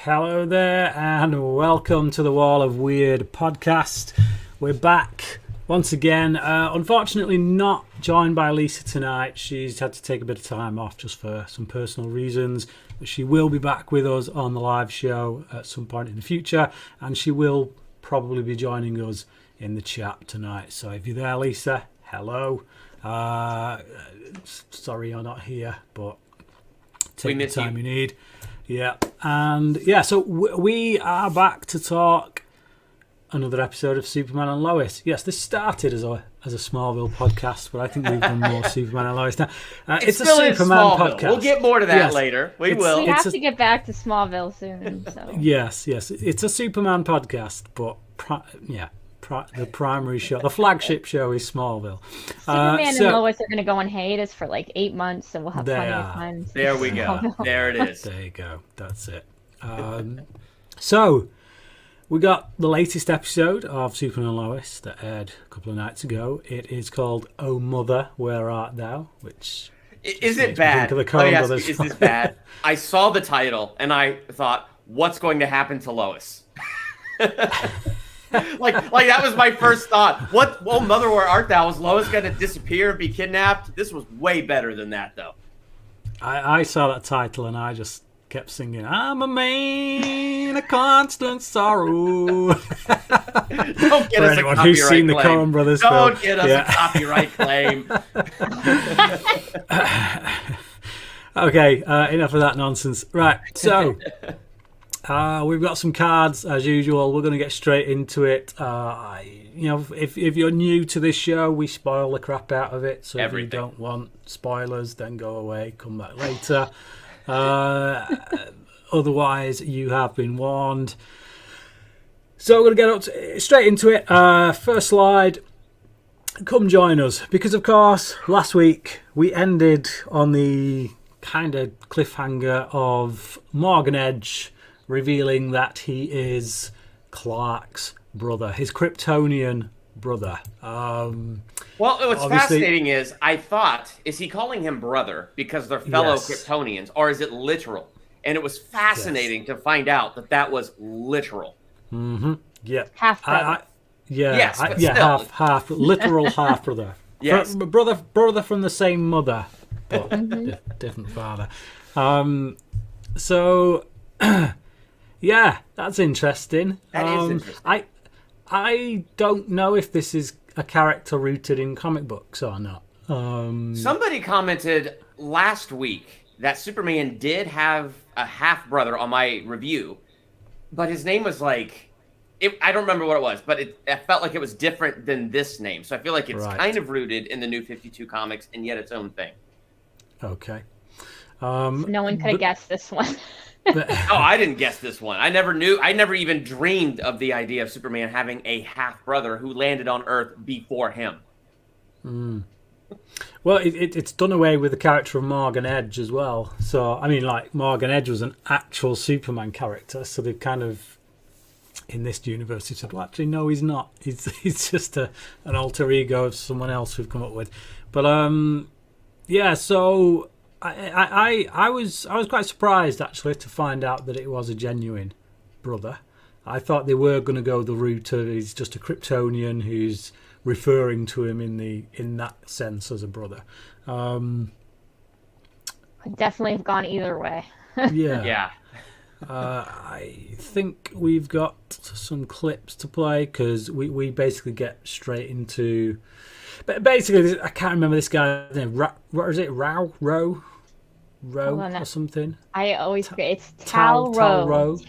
Hello there and welcome to the Wall of Weird podcast. We're back once again. Unfortunately not joined by Lisa tonight. She's had to take a bit of time off just for some personal reasons. But she will be back with us on the live show at some point in the future, and she will probably be joining us in the chat tonight. So if you're there, Lisa, hello. Sorry you're not here, but take the time you need. Yeah, and so we are back to talk another episode of Superman and Lois. Yes, this started as a Smallville podcast, but I think we've done more Superman and Lois now. It's a Superman podcast. We'll get more to that later. We will. We have to get back to Smallville soon. So. Yes, it's a Superman podcast, but the primary show, the flagship show is Smallville. Superman and Lois are going to go on hiatus for like 8 months, so we'll have plenty of time. There we go. There it is. There you go. That's it. So we got the latest episode of Superman and Lois that aired a couple of nights ago. It is called "Oh Mother, Where Art Thou?" Which is it bad? Let me ask you, is this bad? I saw the title and I thought, what's going to happen to Lois? like that was my first thought. What? Oh, mother, where art thou? Is Lois going to disappear, be kidnapped? This was way better than that, though. I saw that title and I just kept singing, "I'm a man, a constant sorrow." Don't get us anyone a who's copyright seen the claim. Coen Brothers Don't film. get us a copyright claim. Okay, enough of that nonsense. Right, so we've got some cards as usual. We're going to get straight into it. If you're new to this show, we spoil the crap out of it. So if you don't want spoilers, then go away. Come back later. Otherwise, you have been warned. So we're going to get straight into it. First slide. Come join us, because of course last week we ended on the kind of cliffhanger of Morgan Edge revealing that he is Clark's brother, his Kryptonian brother. Well, what's fascinating is I thought, is he calling him brother because they're fellow Kryptonians, or is it literal? And it was fascinating to find out that was literal. Mm-hmm. Yeah. Half brother. Half literal half brother. Yes. Brother from the same mother, but different father. So yeah, that's interesting. That is interesting. I don't know if this is a character rooted in comic books or not. Somebody commented last week that Superman did have a half brother on my review, but his name was like, I don't remember what it was, but it felt like it was different than this name. So I feel like it's kind of rooted in the New 52 comics and yet its own thing. Okay. No one could have guessed this one. I didn't guess this one. I never knew. I never even dreamed of the idea of Superman having a half brother who landed on Earth before him. Mm. Well, it's done away with the character of Morgan Edge as well. So, I mean, like, Morgan Edge was an actual Superman character. So they've kind of, in this universe, he said, well, actually, no, he's not. He's just an alter ego of someone else we've come up with. But, so I was quite surprised, actually, to find out that it was a genuine brother. I thought they were going to go the route of he's just a Kryptonian who's referring to him in that sense as a brother. Could definitely have gone either way. Yeah. I think we've got some clips to play because we basically get straight into. But basically, I can't remember this guy's name. What is it? RHO'S or something? I always forget. It's Tal-Rho.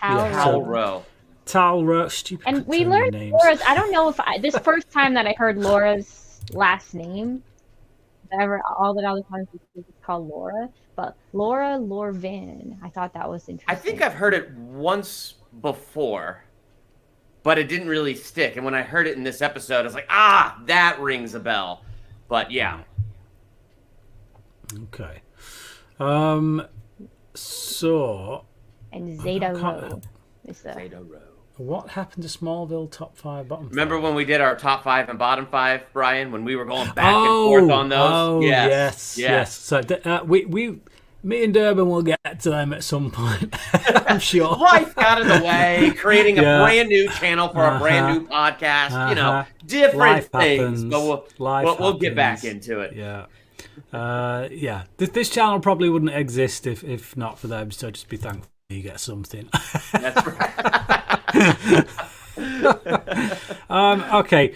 Tal-Rho. Stupid. And we learned Laura's. I don't know if this first time that I heard Laura's last name. All the other times it's called Laura, but Laura Lorvin. I thought that was interesting. I think I've heard it once before, but it didn't really stick. And when I heard it in this episode, I was like, that rings a bell. But yeah. Okay. So. And Zeta Rho. Zeta Rho. What happened to Smallville top 5, bottom 5? Remember when we did our top 5 and bottom 5, Brian? When we were going back and forth on those? Oh, yes. So Me and Durban will get to them at some point. I'm sure. Life got in the way, creating a brand new channel for a brand new podcast. You know, different Life things. happens. But we'll get back into it. Yeah. Yeah. This channel probably wouldn't exist if not for them. So just be thankful you get something. That's right. Okay.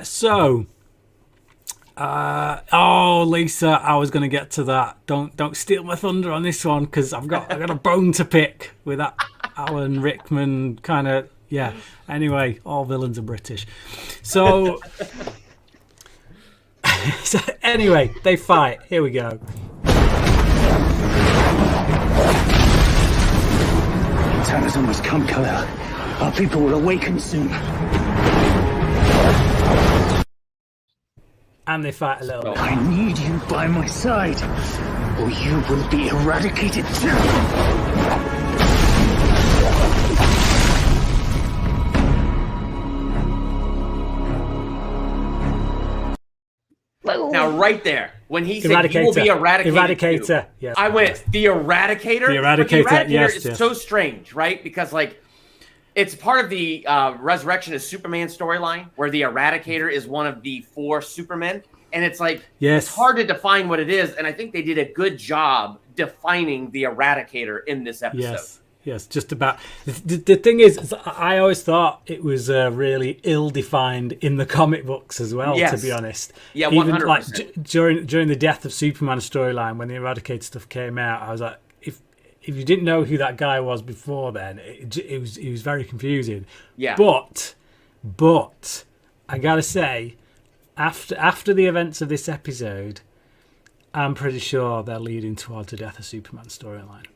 So. Lisa, I was going to get to that. Don't steal my thunder on this one because I got a bone to pick with that Alan Rickman kind of. Yeah. Anyway, all villains are British. So. So anyway, they fight. Here we go. Time has almost come, Kal-El. Our people will awaken soon. And they fight a little bit. I need you by my side, or you will be eradicated too. Now, right there, when he said you will be eradicated, Eradicator. Yes. I went the Eradicator. The Eradicator. But the Eradicator Yes, is so strange, right? Because like, it's part of the Resurrection of Superman storyline, where the Eradicator is one of the 4 Supermen, and it's like it's hard to define what it is. And I think they did a good job defining the Eradicator in this episode. Yes, just about. The thing is, I always thought it was really ill-defined in the comic books as well, to be honest. Yeah, 100%. Even like during the Death of Superman storyline, when the Eradicator stuff came out, I was like, if you didn't know who that guy was before then, it was very confusing. Yeah. But I gotta say, after the events of this episode, I'm pretty sure they're leading towards the Death of Superman storyline.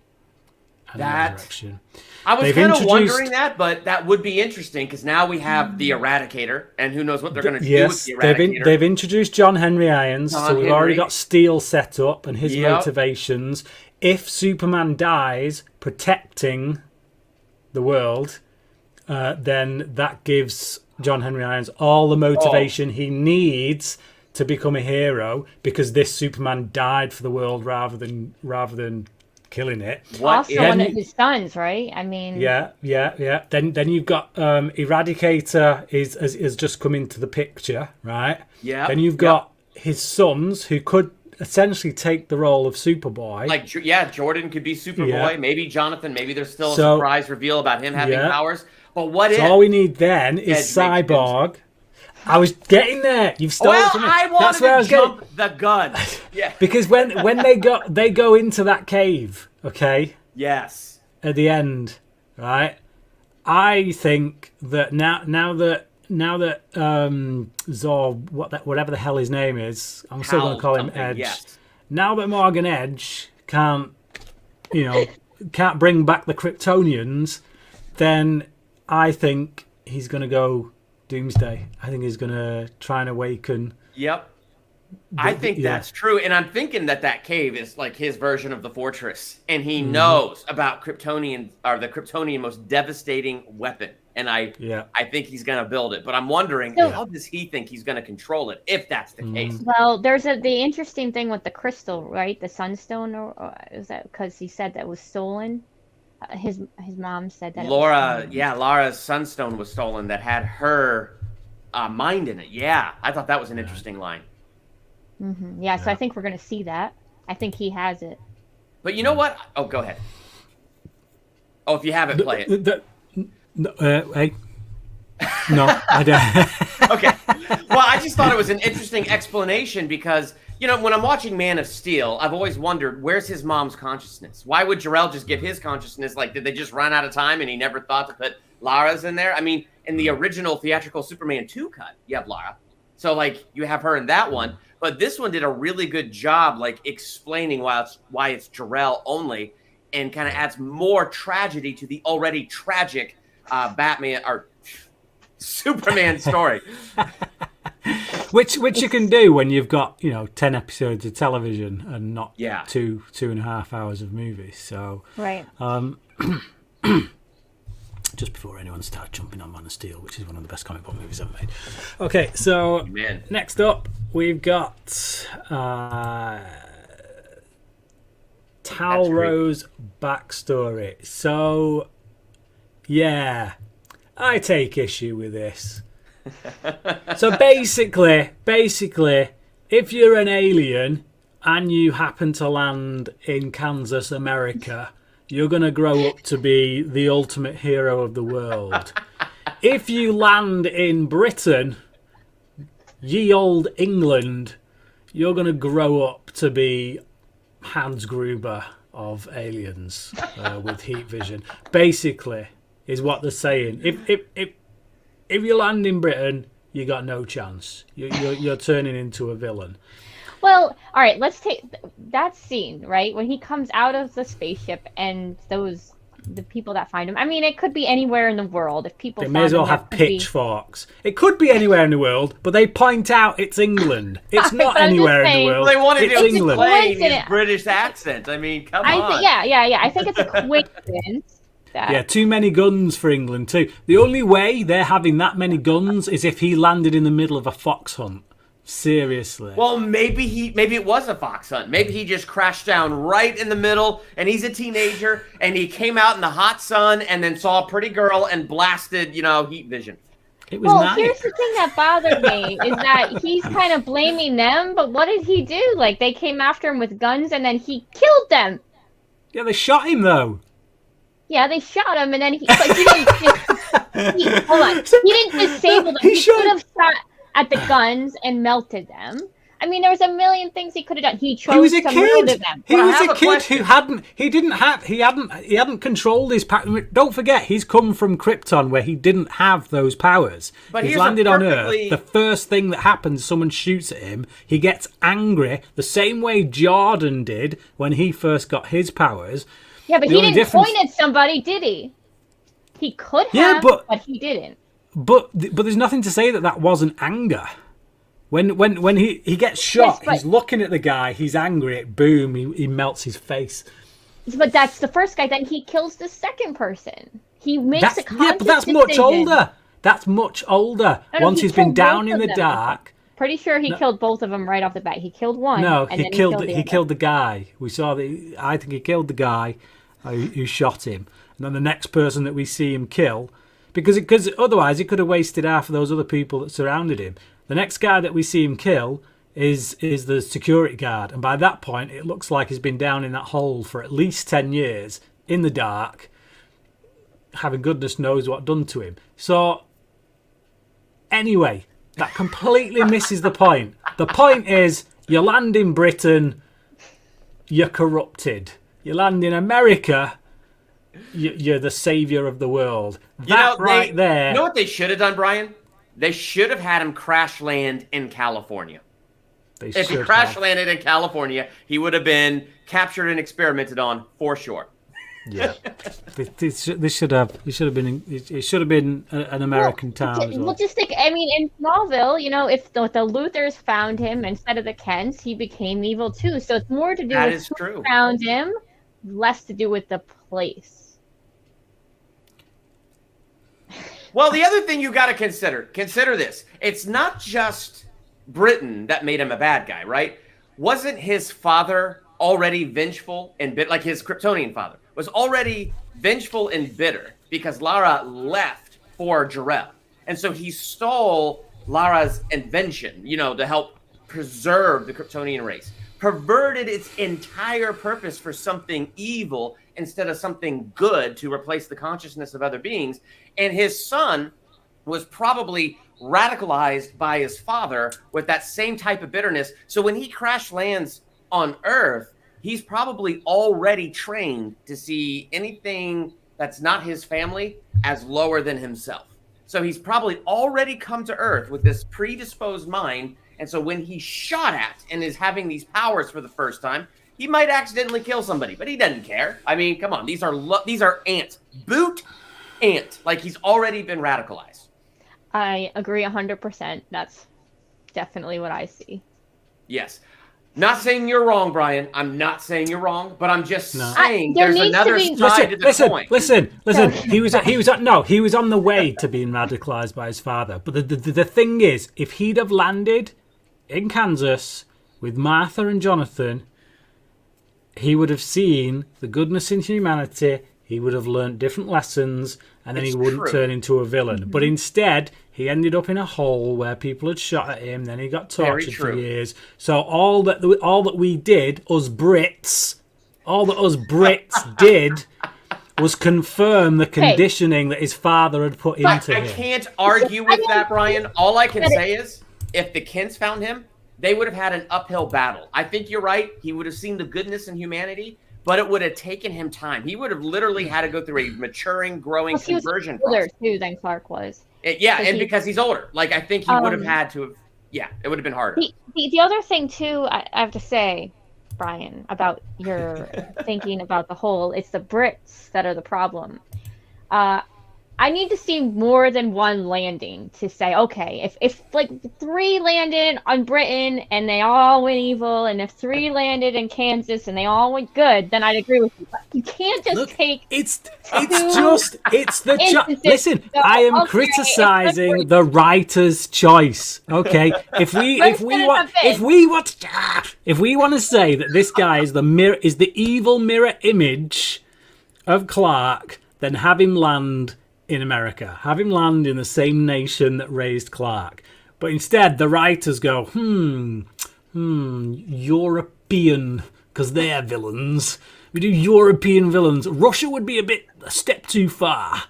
Resurrection. I was kind of wondering that, but that would be interesting because now we have the Eradicator, and who knows what they're going to do with the Eradicator. They've introduced John Henry Irons, so we've already got Steel set up and his motivations. If Superman dies protecting the world, then that gives John Henry Irons all the motivation he needs to become a hero, because this Superman died for the world rather than killing it. Also one of his sons, right? I mean, yeah. Then you've got Eradicator has just come into the picture, right? Yeah. Then you've got his sons who could essentially take the role of Superboy. Like, Jordan could be Superboy. Maybe Jonathan. Maybe there's still a surprise reveal about him having powers. But what if? All we need then is Cyborg. I was getting there. You've stolen from me. I wanted to jump the gun. Yeah. Because when they go into that cave, okay? Yes. At the end, right? I think that now that Zor, whatever the hell his name is, I'm still going to call him Edge. Yes. Now that Morgan Edge can't bring back the Kryptonians, then I think he's going to go Doomsday. I think he's going to try and awaken. Yep. I think that's true. And I'm thinking that cave is like his version of the fortress. And he knows about Kryptonian, or the Kryptonian most devastating weapon. And I think he's going to build it. But I'm wondering, how does he think he's going to control it, if that's the case? Well, there's the interesting thing with the crystal, right? The sunstone, or is that because he said that was stolen? His mom said that Lara's sunstone was stolen that had her mind in it. Yeah, I thought that was an interesting line. Mm-hmm. Yeah, so I think we're going to see that. I think he has it. But you know what? Oh, go ahead. Oh, if you have it, play it. Hey. No, I don't. Okay. Well, I just thought it was an interesting explanation because, when I'm watching Man of Steel, I've always wondered, where's his mom's consciousness? Why would Jor-El just give his consciousness? Like, did they just run out of time and he never thought to put Lara's in there? I mean, in the original theatrical Superman 2 cut, you have Lara. So, like, you have her in that one. But this one did a really good job, like, explaining why it's Jor-El only, and kind of adds more tragedy to the already tragic Batman or Superman story. Which you can do when you've got 10 episodes of television and not 2.5 hours of movies. So right. Just before anyone starts jumping on Man of Steel, which is one of the best comic book movies ever made. Okay, so next up we've got KAL-RHO'S backstory. So, yeah, I take issue with this. So basically, if you're an alien and you happen to land in Kansas, America, you're going to grow up to be the ultimate hero of the world. If you land in Britain, ye old England, you're going to grow up to be Hans Gruber of Aliens with heat vision. Basically, is what they're saying. If you land in Britain, you got no chance. You're turning into a villain. Well, all right, let's take that scene, right? When he comes out of the spaceship and the people that find him. I mean, it could be anywhere in the world. If people They may as well have pitchforks. It could be anywhere in the world, but they point out it's England. It's not anywhere in the world. Well, they wanted to England. explain his British accent. I mean, come on. Yeah. I think it's a coincidence. Yeah, too many guns for England too. The only way they're having that many guns is if he landed in the middle of a fox hunt. Seriously. Well, maybe it was a fox hunt. Maybe he just crashed down right in the middle, and he's a teenager, and he came out in the hot sun and then saw a pretty girl and blasted, heat vision. It was nice. Here's the thing that bothered me is that he's kind of blaming them, but what did he do? Like, they came after him with guns, and then he killed them. Yeah, they shot him though. Yeah, they shot him, and then he didn't. Hold on. He didn't disable them. He could have shot at the guns and melted them. I mean, there was a million things he could have done. He chose to murder them. He was a kid who hadn't controlled his power. Don't forget, he's come from Krypton where he didn't have those powers. But he's landed on Earth. The first thing that happens, someone shoots at him. He gets angry, the same way Jordan did when he first got his powers. Yeah, but he didn't point at somebody, did he? He could have, but he didn't. But there's nothing to say that wasn't anger. When he gets shot, he's looking at the guy, he's angry, boom, he melts his face. But that's the first guy, then he kills the second person. He makes a conscious decision. Yeah, but that's much older. That's much older. Once he's been down in the dark. Pretty sure he killed both of them right off the bat. He killed one. No, and he killed the guy. We saw I think he killed the guy who shot him. And then the next person that we see him kill, because otherwise he could have wasted half of those other people that surrounded him. The next guy that we see him kill is the security guard. And by that point, it looks like he's been down in that hole for at least 10 years in the dark, having goodness knows what done to him. So, anyway, that completely misses the point. The point is, you land in Britain, you're corrupted. You land in America, you're the savior of the world. There. You know what they should have done, Brian? They should have had him crash land in California. If he crash landed in California, he would have been captured and experimented on for sure. Yeah, this should have been an American town as well. Well, just think. I mean, in Smallville, if the Luthers found him instead of the Kents, he became evil too. So it's more to do with who found him, less to do with the place. Well, the other thing you got to consider this. It's not just Britain that made him a bad guy, right? Wasn't his father already vengeful and bitter? Like his Kryptonian father was already vengeful and bitter because Lara left for Jor-El. And so he stole Lara's invention, to help preserve the Kryptonian race. Perverted its entire purpose for something evil instead of something good to replace the consciousness of other beings. And his son was probably radicalized by his father with that same type of bitterness. So when he crash lands on Earth, he's probably already trained to see anything that's not his family as lower than himself. So he's probably already come to Earth with this predisposed mind. And so when he's shot at and is having these powers for the first time, he might accidentally kill somebody, but he doesn't care. I mean, come on, these are ants. Boot ant. Like he's already been radicalized. I agree 100%. That's definitely what I see. Yes. Not saying you're wrong, Brian. I'm not saying you're wrong, but I'm just saying there's another side to the coin. Listen. He was on the way to being radicalized by his father. But the thing is, if he'd have landed in Kansas with Martha and Jonathan, he would have seen the goodness in humanity. He would have learned different lessons, and then he wouldn't turn into a villain. But instead, he ended up in a hole where people had shot at him. Then he got tortured for years. So all that we did, us Brits did, was confirm the conditioning that his father had put into him. I can't argue with that, Brian. All I can say is, if the Kents found him, they would have had an uphill battle. I think you're right. He would have seen the goodness in humanity, but it would have taken him time. He would have literally had to go through a maturing, growing conversion process. He was older too than Clark was. Because he's older. Like, I think he would have had to have. Yeah, it would have been harder. The other thing too, I have to say, Brian, about your thinking about the whole, it's the Brits that are the problem. I need to see more than one landing to say, okay, if like 3 landed on Britain and they all went evil, and if 3 landed in Kansas and they all went good, then I'd agree with you. But you can't just take. Listen, I am criticizing the writer's choice. Okay, if we want to say that this guy is the evil mirror image of Clark, then have him land in America. Have him land in the same nation that raised Clark. But instead, the writers go, European, because they're villains. We do European villains. Russia would be a step too far.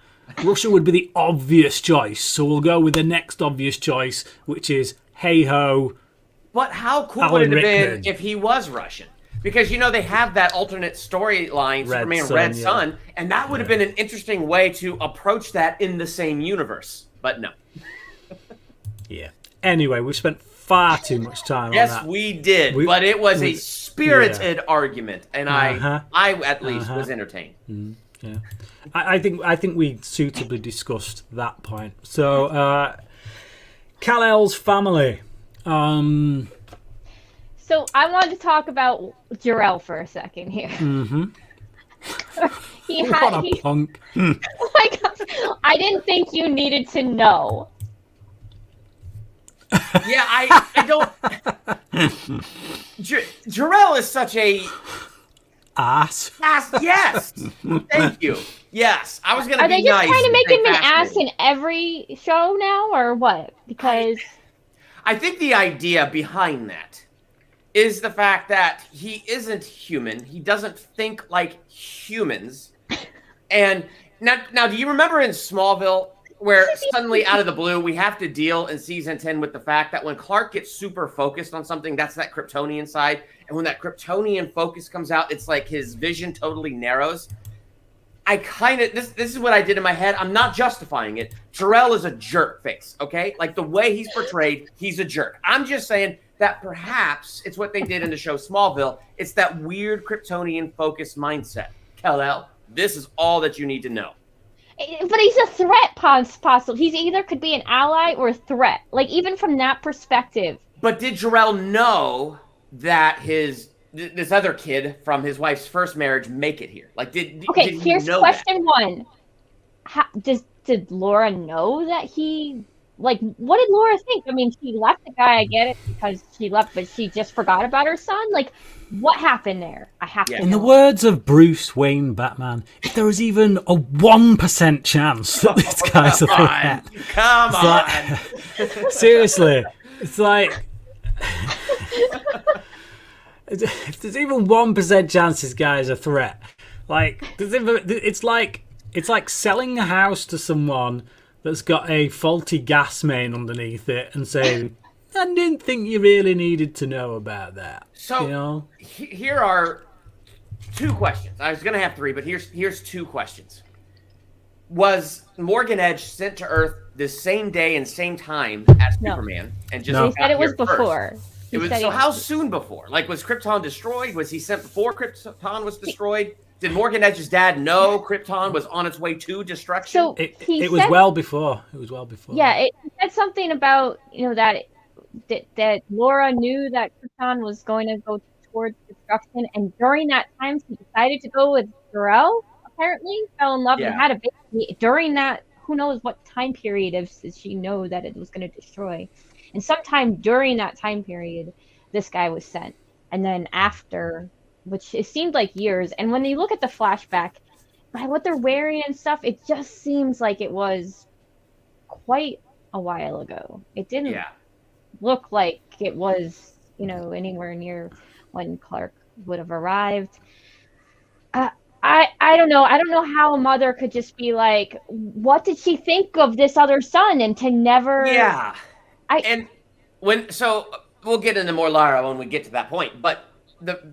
Russia would be the obvious choice. So we'll go with the next obvious choice, which is, hey-ho. But how cool would it have been if he was Russian? Because, they have that alternate storyline, Superman Red Sun, and that would have been an interesting way to approach that in the same universe. But no. Yeah. Anyway, we've spent far too much time on that. Yes, we did, but it was a spirited argument, and I at least was entertained. Yeah. I think we suitably discussed that point. So, KAL-EL'S family. So I wanted to talk about Jor-El for a second here. Mm-hmm. What a punk. Like, I didn't think you needed to know. Yeah, I don't. Jor-El is such a ass. Yes, thank you. Yes, I was gonna. Are they just trying to make him an ass in every show now, or what? Because I think the idea behind that is the fact that he isn't human. He doesn't think like humans. And now, do you remember in Smallville where suddenly out of the blue we have to deal in season 10 with the fact that when Clark gets super focused on something, that's that Kryptonian side. And when that Kryptonian focus comes out, it's like his vision totally narrows. I kind of, this is what I did in my head. I'm not justifying it. Jor-El is a jerk face, okay? Like the way he's portrayed, he's a jerk. I'm just saying that perhaps it's what they did in the show Smallville. It's that weird Kryptonian focused mindset. KAL-El, this is all that you need to know. But he's a threat, possibly. He's either could be an ally or a threat. Like, even from that perspective. But did Jor-El know that this other kid from his wife's first marriage make it here? Like, did here's know question that? 1. Did Laura know that he... Like, what did Laura think? I mean, she left the guy, I get it, because she left, but she just forgot about her son? Like, what happened there? I have to know. In the words of Bruce Wayne Batman, if there was even a 1% chance that this guy's a threat. Come on! Seriously. It's like... if there's even 1% chance this guy's a threat, like, it's like selling a house to someone that's got a faulty gas main underneath it and say, I didn't think you really needed to know about that. So, here are 2 questions. I was going to have 3, but here's 2 questions. Was Morgan Edge sent to Earth the same day and same time as Superman? And just he said it was before. How soon before? Like, was Krypton destroyed? Was he sent before Krypton was destroyed? Did Morgan Edge's dad know Krypton was on its way to destruction? So it was well before. It was well before. Yeah, it said something about that Laura knew that Krypton was going to go towards destruction, and during that time, she decided to go with Jor-El. Apparently, fell in love and had a baby. During that, who knows what time period did she know that it was going to destroy? And sometime during that time period, this guy was sent, and then after which it seemed like years. And when you look at the flashback, by what they're wearing and stuff, it just seems like it was quite a while ago. It didn't Yeah. look like it was, anywhere near when Clark would have arrived. I don't know. I don't know how a mother could just be like, what did she think of this other son, and to never. Yeah. So we'll get into more Lara when we get to that point. But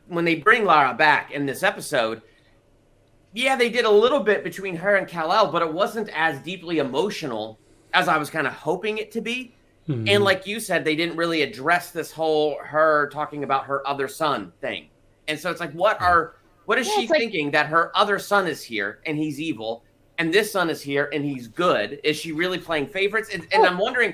when they bring Lara back in this episode, yeah, they did a little bit between her and Kal-El, but it wasn't as deeply emotional as I was kind of hoping it to be. Mm-hmm. And like you said, they didn't really address this whole her talking about her other son thing. And so it's like, what is she thinking that her other son is here and he's evil, and this son is here and he's good? Is she really playing favorites? And I'm wondering,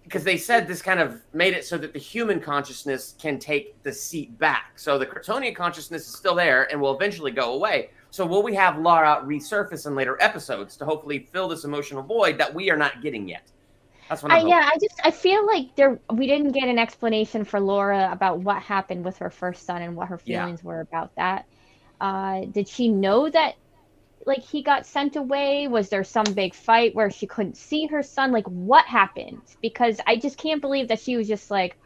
because they said this kind of made it so that the human consciousness can take the seat back. So the Kryptonian consciousness is still there and will eventually go away. So will we have Lara resurface in later episodes to hopefully fill this emotional void that we are not getting yet? That's what I'm hoping. I feel like we didn't get an explanation for Laura about what happened with her first son and what her feelings were about that. Did she know that he got sent away? Was there some big fight where she couldn't see her son? What happened? Because I just can't believe that she was just like,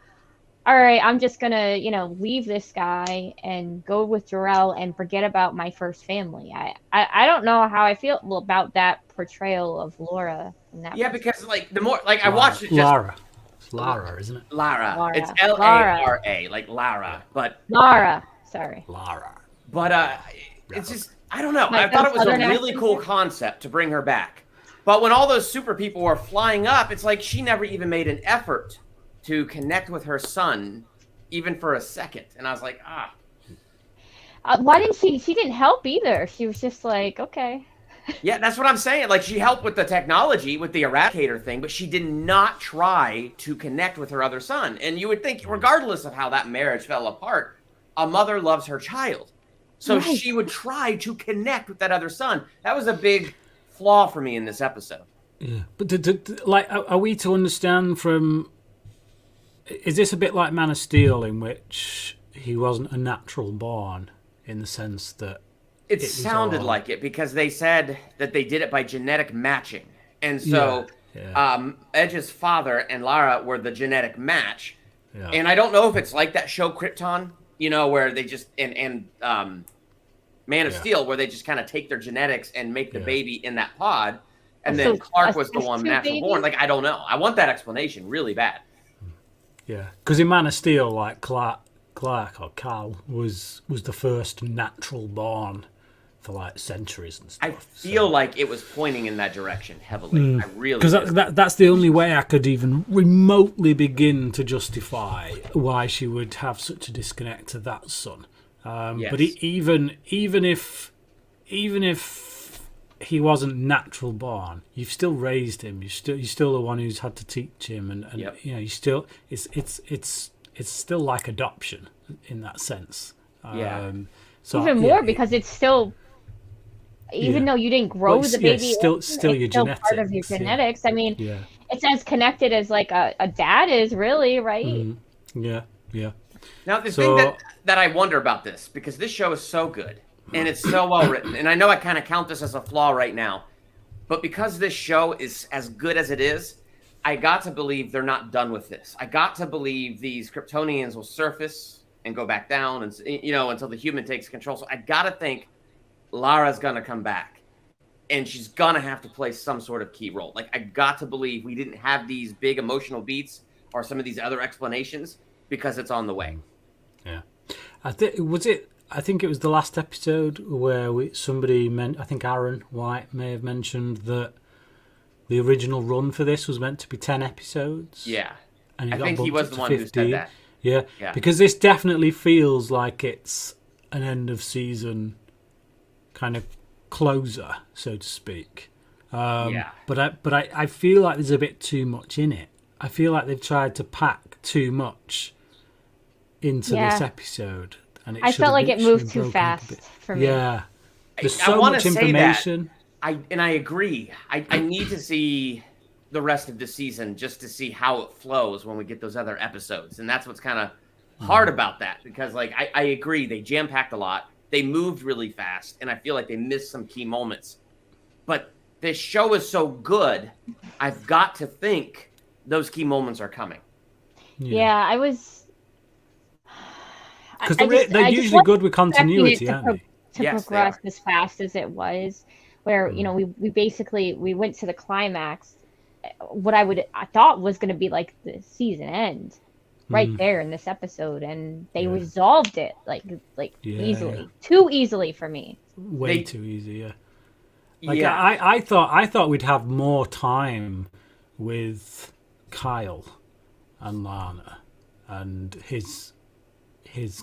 all right, I'm just gonna, leave this guy and go with Jor-El and forget about my first family. I don't know how I feel about that portrayal of Laura in that. Yeah, because the more I watched it, Lara. It's Lara, isn't it? Lara. It's Lara, like Lara, but Lara. Sorry. Lara. But it's just, I don't know. I thought it was a really cool concept to bring her back. But when all those super people were flying up, it's like she never even made an effort to connect with her son, even for a second. And I was like, why didn't she didn't help either. She was just like, okay. Yeah, that's what I'm saying. She helped with the technology, with the Eradicator thing, but she did not try to connect with her other son. And you would think, regardless of how that marriage fell apart, a mother loves her child. So she would try to connect with that other son. That was a big flaw for me in this episode. Yeah, but are we to understand from? Is this a bit like Man of Steel, in which he wasn't a natural born, in the sense that it sounded like it, because they said that they did it by genetic matching, and so Edge's father and Lara were the genetic match. Yeah. And I don't know if it's like that show Krypton, where they just and Man of Steel, where they just kind of take their genetics and make the baby in that pod, and then Clark was the one natural born. I don't know. I want that explanation really bad. Yeah, because in Man of Steel, Clark or Kal was the first natural born for centuries and stuff. I feel like it was pointing in that direction heavily. I really, because that's the only way I could even remotely begin to justify why she would have such a disconnect to that son. But even if he wasn't natural born, you've still raised him. You're still the one who's had to teach him, and you still it's still like adoption in that sense. So even more because it's still, even though you didn't grow the baby, it's still your genetics. Part of your genetics. I mean, it's as connected as a dad is, really, right? Mm-hmm. Yeah. Now the thing that I wonder about this, because this show is so good. And it's so well written. And I know I kind of count this as a flaw right now. But because this show is as good as it is, I got to believe they're not done with this. I got to believe these Kryptonians will surface and go back down, and until the human takes control. So I got to think Lara's going to come back. And she's going to have to play some sort of key role. I got to believe we didn't have these big emotional beats or some of these other explanations because it's on the way. Yeah. I think it was the last episode where I think Aaron White may have mentioned that the original run for this was meant to be 10 episodes. Yeah. And I think he was the one 15. Who said that. Yeah. Because this definitely feels like it's an end of season kind of closer, so to speak. But I feel like there's a bit too much in it. I feel like they've tried to pack too much into this episode. And I felt like it moved too fast for me. Yeah. There's so much information. I agree. I need to see the rest of the season just to see how it flows when we get those other episodes. And that's what's kind of hard about that because, like, I agree. They jam-packed a lot. They moved really fast, and I feel like they missed some key moments. But this show is so good, I've got to think those key moments are coming. Yeah, I was... Because they're usually good with continuity, aren't they? To Yes, they progress are. as fast as it was, where you know we basically went to the climax, what I thought was going to be like the season end, right there in this episode, and they resolved it like easily, too easily for me. Way too easy, yeah. Like Yeah. I thought we'd have more time with Kyle and Lana and his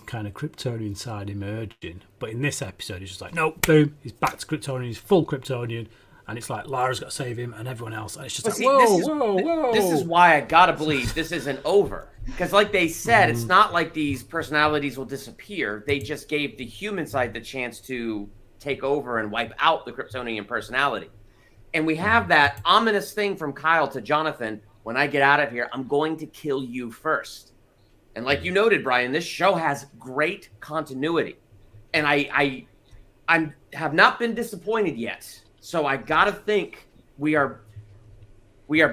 kind of Kryptonian side emerging, but in this episode it's just like, no, boom, he's back to Kryptonian, he's full Kryptonian, and it's like Lara's got to save him and everyone else, and it's just whoa. This is why I gotta believe this isn't over, because like they said, it's not like these personalities will disappear. They just gave the human side the chance to take over and wipe out the Kryptonian personality. And we have that ominous thing from Kyle to Jonathan: when I get out of here, I'm going to kill you first. And like you noted, Brian, this show has great continuity, and I have not been disappointed yet. So I gotta think we are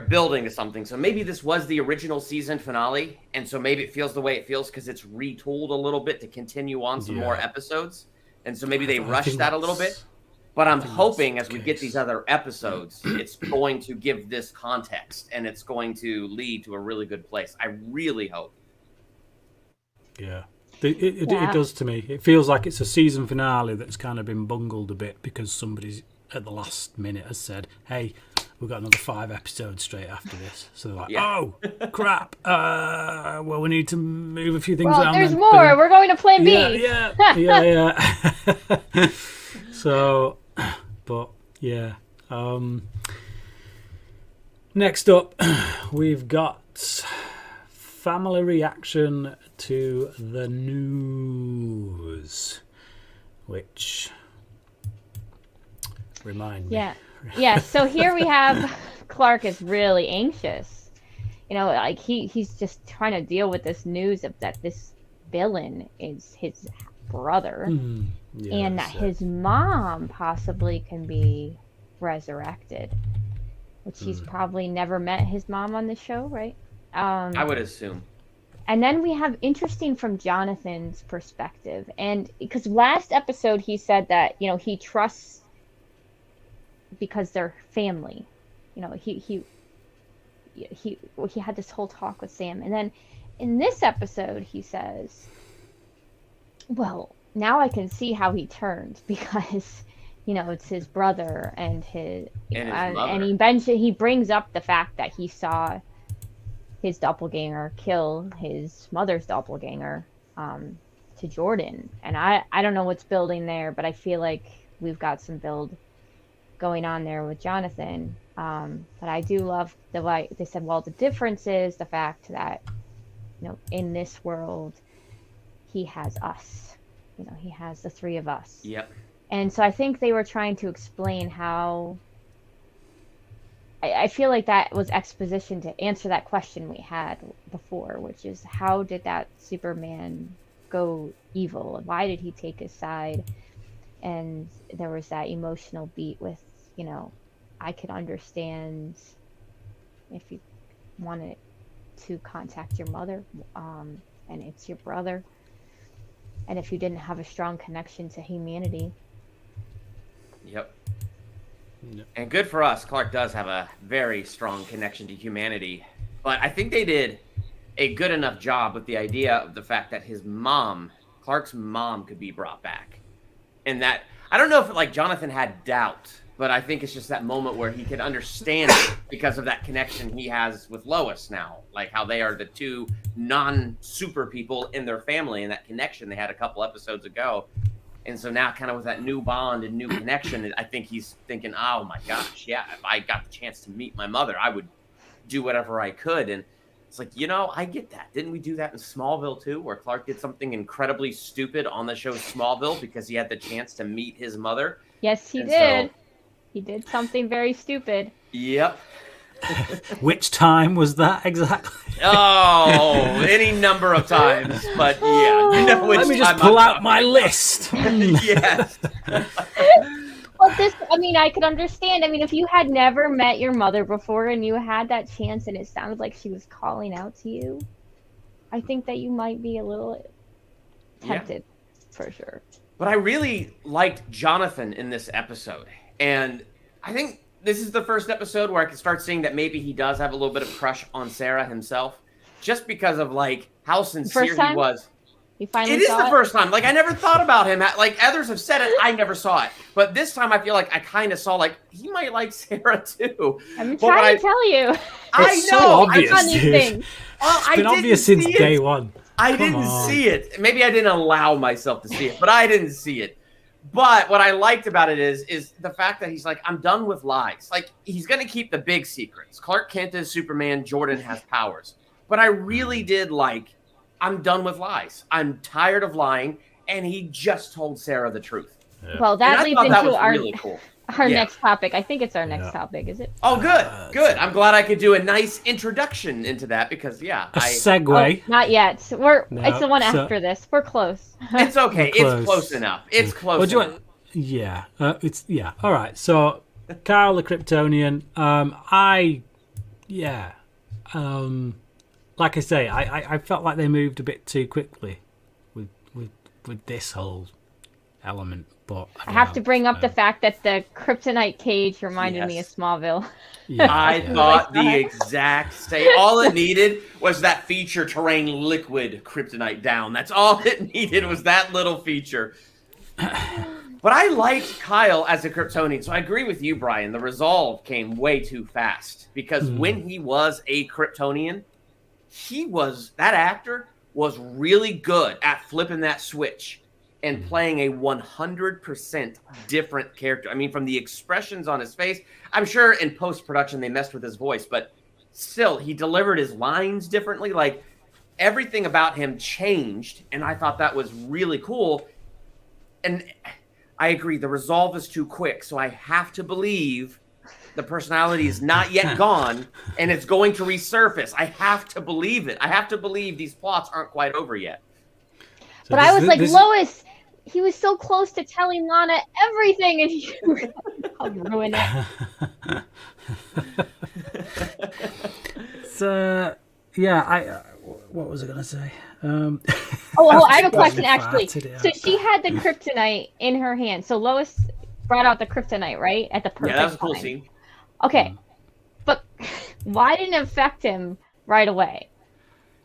building to something. So maybe this was the original season finale, and so maybe it feels the way it feels because it's retooled a little bit to continue on some more episodes, and so maybe they rushed that a little bit. But I'm hoping as we get these other episodes, it's going to give this context, and it's going to lead to a really good place. I really hope. Yeah. It does to me. It feels like it's a season finale that's kind of been bungled a bit because somebody's at the last minute has said, hey, we've got another 5 episodes straight after this. So they're like, oh, crap. Well, we need to move a few things around. There's more. We're going to plan B. Yeah. So, but, yeah. Next up, we've got family reaction to the news, which remind me. Yeah. So here we have Clark is really anxious. You know, like he's just trying to deal with this news of that this villain is his brother, and that his mom possibly can be resurrected, which he's probably never met his mom on the show, right? I would assume. And then we have interesting from Jonathan's perspective, and because last episode he said that, you know, he trusts because they're family. You know, he had this whole talk with Sam, and then in this episode he says, well, now I can see how he turned because, you know, it's his brother and his and he brings up the fact that he saw his doppelganger kill his mother's doppelganger to Jordan. And I don't know what's building there, but I feel like we've got some build going on there with Jonathan. But I do love the way they said, well, the difference is the fact that, you know, in this world, he has us. You know, he has the 3 of us. Yep. And so I think they were trying to explain how... I feel like that was exposition to answer that question we had before, which is how did that Superman go evil? Why did he take his side? And there was that emotional beat with, you know, I could understand if you wanted to contact your mother, and it's your brother, and if you didn't have a strong connection to humanity. Yep. And good for us, Clark does have a very strong connection to humanity. But I think they did a good enough job with the idea of the fact that his mom, Clark's mom, could be brought back. And that, I don't know if like Jonathan had doubt, but I think it's just that moment where he could understand it because of that connection he has with Lois now. Like how they are the 2 non-super people in their family, and that connection they had a couple episodes ago. And so now kind of with that new bond and new connection, I think he's thinking, oh my gosh, yeah, if I got the chance to meet my mother, I would do whatever I could. And it's like, you know, I get that. Didn't we do that in Smallville too, where Clark did something incredibly stupid on the show Smallville because he had the chance to meet his mother? Yes, he did. He did something very stupid. Yep. Which time was that exactly? Oh, any number of times. But yeah, you know which Let me just time pull I'm out my talking list. about. Yes. Well, I could understand. I mean, if you had never met your mother before and you had that chance and it sounded like she was calling out to you, I think that you might be a little tempted, for sure. But I really liked Jonathan in this episode. And I think this is the first episode where I can start seeing that maybe he does have a little bit of crush on SARA himself. Just because of, like, how sincere he was. You finally It is saw the first time. Like, I never thought about him. Like, others have said it. I never saw it. But this time I feel like I kind of saw, like, he might like SARA, too. I'm trying to tell you. I It's know. so obvious, on these dude. things. Well, It's been obvious since day one. I Come didn't on. see it. Maybe I didn't allow myself to see it, but I didn't see it. But what I liked about it is the fact that he's like, I'm done with lies. Like, he's going to keep the big secrets. Clark Kent is Superman. Jordan has powers. But I really did like, I'm done with lies. I'm tired of lying. And he just told SARA the truth. Well, And that I leads thought that into was really cool. our Yeah. next topic. I think it's our next topic, is it? Oh, good. I'm glad I could do a nice introduction into that because, A segue. Oh, not yet. It's the one so- after this. We're close. It's okay. We're It's close enough. It's close What do you enough. want? Yeah. All right. So, Kal the Kryptonian. Like I say, I felt like they moved a bit too quickly with this whole element. But I have to bring up the fact that the kryptonite cage reminded me of Yes. Smallville. I thought the exact same. All it needed was that feature terrain liquid kryptonite down. That's all it needed was that little feature. But I liked Kyle as a Kryptonian. So I agree with you, Brian. The resolve came way too fast because when he was a Kryptonian, that actor was really good at flipping that switch and playing a 100% different character. I mean, from the expressions on his face, I'm sure in post-production they messed with his voice, but still, he delivered his lines differently. Like, everything about him changed, and I thought that was really cool. And I agree, the resolve is too quick, so I have to believe the personality is not yet gone, and it's going to resurface. I have to believe it. I have to believe these plots aren't quite over yet. But I was like, Lois, he was so close to telling Lana everything, and he ruined it. So, yeah, what was I going to say? I have a question, actually. farted out. So she had the kryptonite in her hand. So Lois brought out the kryptonite, right? At the perfect Yeah, that was a cool time. scene. Okay. But why didn't it affect him right away?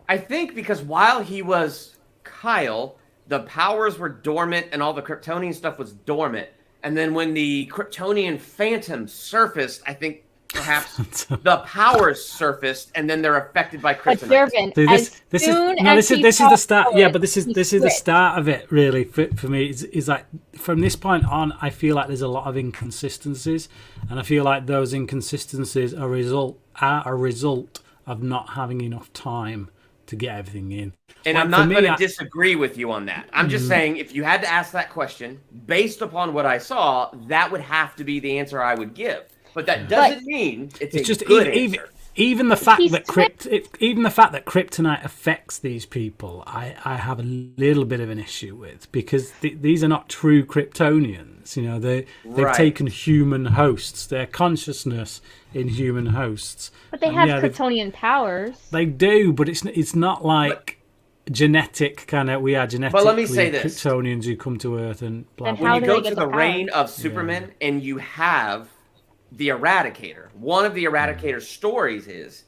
I think because while he was Kyle, the powers were dormant and all the Kryptonian stuff was dormant. And then when the Kryptonian phantom surfaced, I think perhaps the powers surfaced and then they're affected by But kryptonite. Durban, This is the start. Yeah, but this is he the switched. start of it. Really, for me, is like from this point on, I feel like there's a lot of inconsistencies, and I feel like those inconsistencies are a result of not having enough time to get everything in. And Like, I'm for not me, going to disagree with you on that. I'm just saying, if you had to ask that question, based upon what I saw, that would have to be the answer I would give. But that doesn't mean it's It's a just good even, answer. even the fact He's that kryptonite affects these people, I have a little bit of an issue with, because these are not true Kryptonians. You know, they've Right. taken human hosts, their consciousness in human hosts. But they And have yeah, Kryptonian powers. They do, but it's not like genetic kind of. We are genetically let me say this. Kryptonians who come to Earth and blah Then blah. how When do you they go get to the the power? reign of Superman and you have the Eradicator, one of the Eradicator's stories is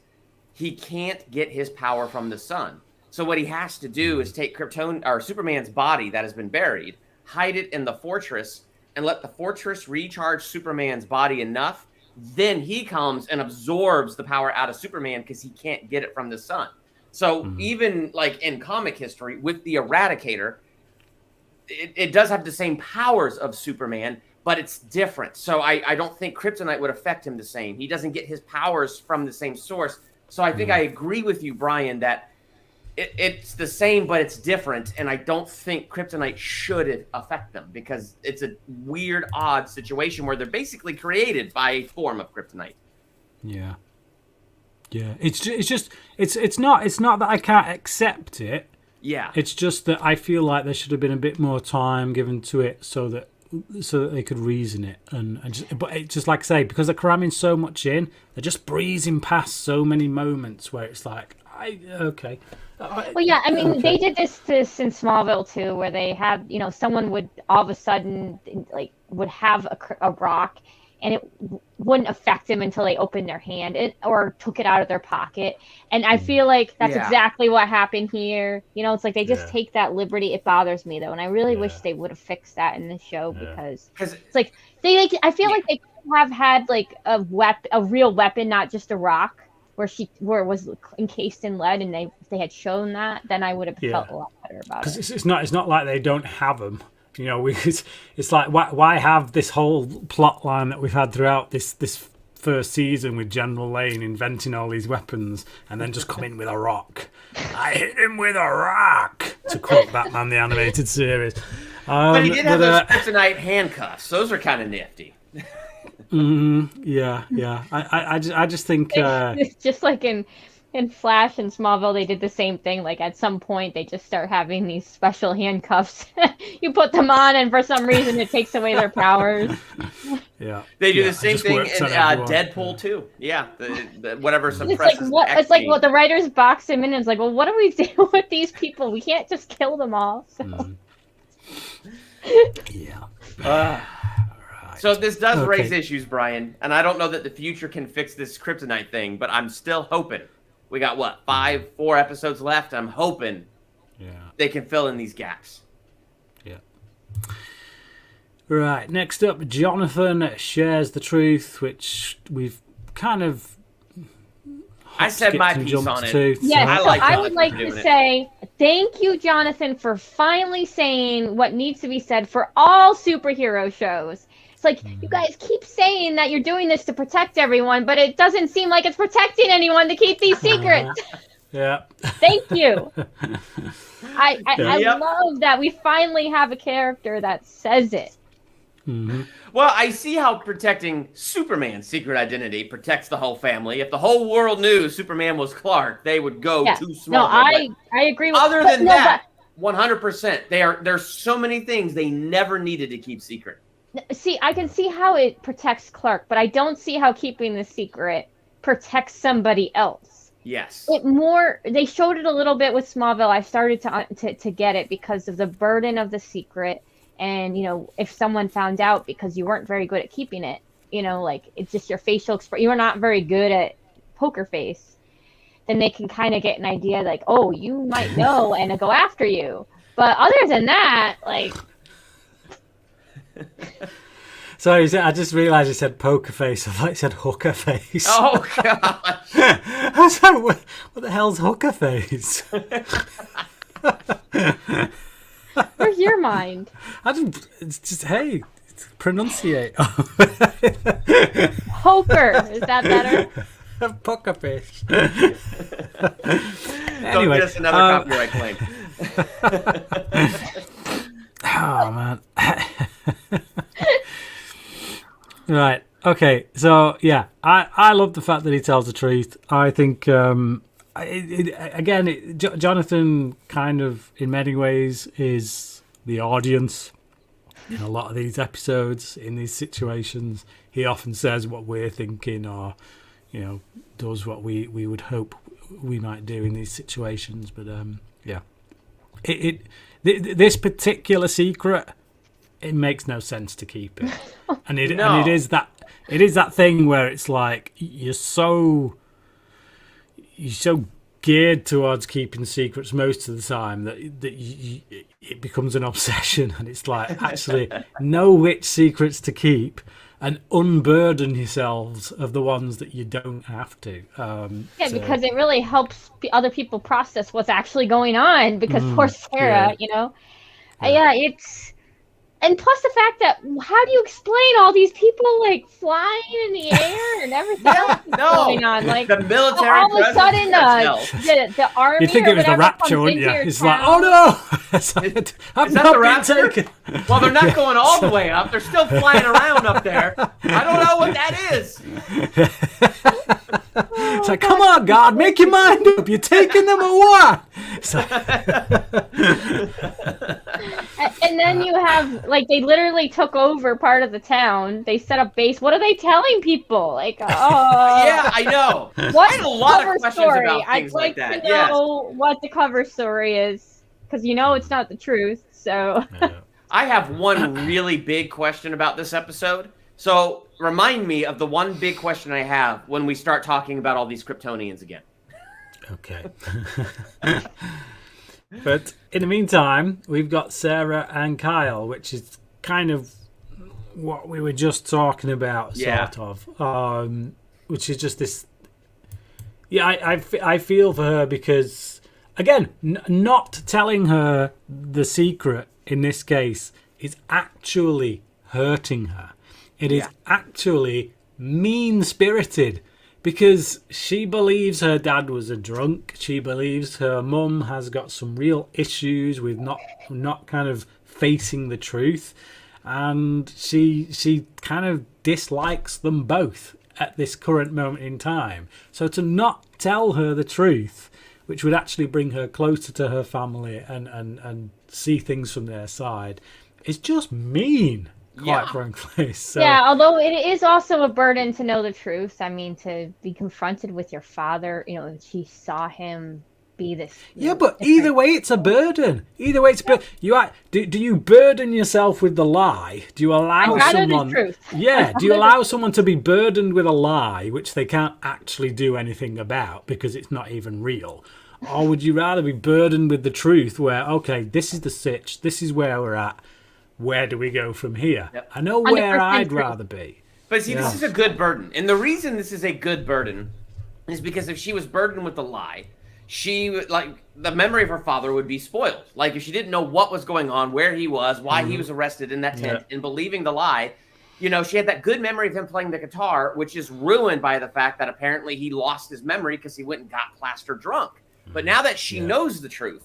he can't get his power from the sun. So what he has to do is take Superman's body that has been buried, hide it in the fortress, and let the fortress recharge Superman's body enough. Then he comes and absorbs the power out of Superman because he can't get it from the sun. So even like in comic history with the Eradicator, it does have the same powers of Superman, but it's different. So I don't think kryptonite would affect him the same. He doesn't get his powers from the same source. So I think I agree with you, Brian, that it's the same, but it's different. And I don't think kryptonite should affect them because it's a weird, odd situation where they're basically created by a form of kryptonite. Yeah. Yeah, it's not that I can't accept it. Yeah. It's just that I feel like there should have been a bit more time given to it so that they could reason it, but it's just like I say, because they're cramming so much in, they're just breezing past so many moments where it's like, okay. Well, yeah, I mean, they did this in Smallville too, where they had, someone would all of a sudden would have a rock, and it wouldn't affect them until they opened their hand or took it out of their pocket. And I feel like that's exactly what happened here. It's like they just take that liberty. It bothers me though, and I really wish they would have fixed that in the show because it's like I feel like they could have had a real weapon, not just a rock, where it was encased in lead, and if they had shown that, then I would have felt a lot better about it. Because it's not like they don't have them. It's like why have this whole plot line that we've had throughout this first season with General Lane inventing all these weapons and then just come in with a rock. I hit him with a rock, to quote Batman the Animated Series. But he did have those kryptonite handcuffs. Those are kind of nifty. Yeah. I just think it's just like in Flash and Smallville, they did the same thing. Like at some point, they just start having these special handcuffs. You put them on, and for some reason, it takes away their powers. Yeah, they do the same thing in Deadpool too. Yeah, the whatever suppresses. It's like what the writers box him in, and it's like, well, what do we do with these people? We can't just kill them all. So. Yeah. So this does raise issues, Brian, and I don't know that the future can fix this kryptonite thing, but I'm still hoping. We got, 4 episodes left? I'm hoping they can fill in these gaps. Yeah. Right, next up, Jonathan shares the truth, which we've kind of... I said my piece on it. Yes, I would like to say thank you, Jonathan, for finally saying what needs to be said for all superhero shows. It's like, you guys keep saying that you're doing this to protect everyone, but it doesn't seem like it's protecting anyone to keep these secrets. Yeah. Thank you. I love that we finally have a character that says it. Mm-hmm. Well, I see how protecting Superman's secret identity protects the whole family. If the whole world knew Superman was Clark, they would go too small. No, I agree with other than that, 100%. There's so many things they never needed to keep secret. See, I can see how it protects Clark, but I don't see how keeping the secret protects somebody else. Yes. They showed it a little bit with Smallville. I started to get it because of the burden of the secret, and if someone found out because you weren't very good at keeping it, it's just your facial expression. You were not very good at poker face. Then they can kind of get an idea, like, oh, you might know, and go after you. But other than that, like. Sorry, I just realised you said poker face. I thought you said hooker face. Oh, God. I was like, what the hell's hooker face? Where's your mind? It's just, hey, pronunciate. Poker. Is that better? Poker face. Don't get us another copyright claim. Oh, man. Right. Okay. So, yeah, I love the fact that he tells the truth. I think, Jonathan kind of, in many ways, is the audience in a lot of these episodes, in these situations. He often says what we're thinking, or, does what we would hope we might do in these situations. But, yeah. This particular secret, it makes no sense to keep it, and it is that thing where it's like you're so geared towards keeping secrets most of the time that it becomes an obsession, and it's like, actually know which secrets to keep and unburden yourselves of the ones that you don't have to. Because it really helps other people process what's actually going on, because poor Sarah, it's... And plus the fact that, how do you explain all these people flying in the air and everything else going on? Like, the military all of a sudden the army. You think it was the rapture, wouldn't you? It's like, oh no, I've not been rapture? taken. Well, they're not going all the way up. They're still flying around up there. I don't know what that is. It's like, come on, God, make your mind up. You're taking them or what? So, And then you have, like, they literally took over part of the town. They set up base. What are they telling people? Like, Yeah, oh. I know. What's I had a lot cover of questions story? about I'd things like like that. to know what the cover story is, because it's not the truth. So I have one really big question about this episode. So remind me of the one big question I have when we start talking about all these Kryptonians again. okay. But in the meantime, we've got Sarah and Kyle, which is kind of what we were just talking about, sort of. Which is just this. Yeah, I feel for her because, again, not telling her the secret in this case is actually hurting her. It is actually mean-spirited. Because she believes her dad was a drunk. She believes her mum has got some real issues with not kind of facing the truth. And she kind of dislikes them both at this current moment in time. So to not tell her the truth, which would actually bring her closer to her family and see things from their side, is just mean. Quite frankly. So. Yeah, although it is also a burden to know the truth. I mean, to be confronted with your father, she saw him be this. Yeah, but either way, it's a burden. Either way, it's a burden. Do you burden yourself with the lie? Do you allow someone? The truth. Yeah. Do you allow someone to be burdened with a lie which they can't actually do anything about because it's not even real? Or would you rather be burdened with the truth where, okay, this is the sitch, this is where we're at. Where do we go from here? Yep. I know where I'd rather be. But see, this is a good burden. And the reason this is a good burden is because if she was burdened with the lie, the memory of her father would be spoiled. Like, if she didn't know what was going on, where he was, why he was arrested in that tent, and believing the lie, she had that good memory of him playing the guitar, which is ruined by the fact that apparently he lost his memory because he went and got plaster drunk. But now that she knows the truth,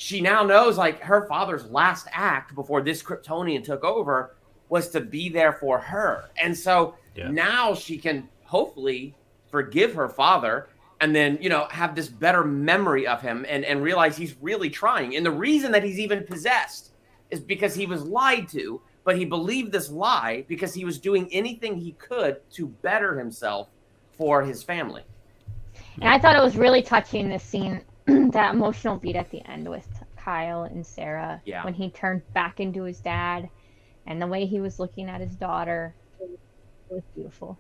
she now knows, like, her father's last act before this Kryptonian took over was to be there for her. And so now she can hopefully forgive her father and then, have this better memory of him and realize he's really trying. And the reason that he's even possessed is because he was lied to, but he believed this lie because he was doing anything he could to better himself for his family. And I thought it was really touching, this scene. That emotional beat at the end with Kyle and Sarah when he turned back into his dad and the way he was looking at his daughter. It was beautiful.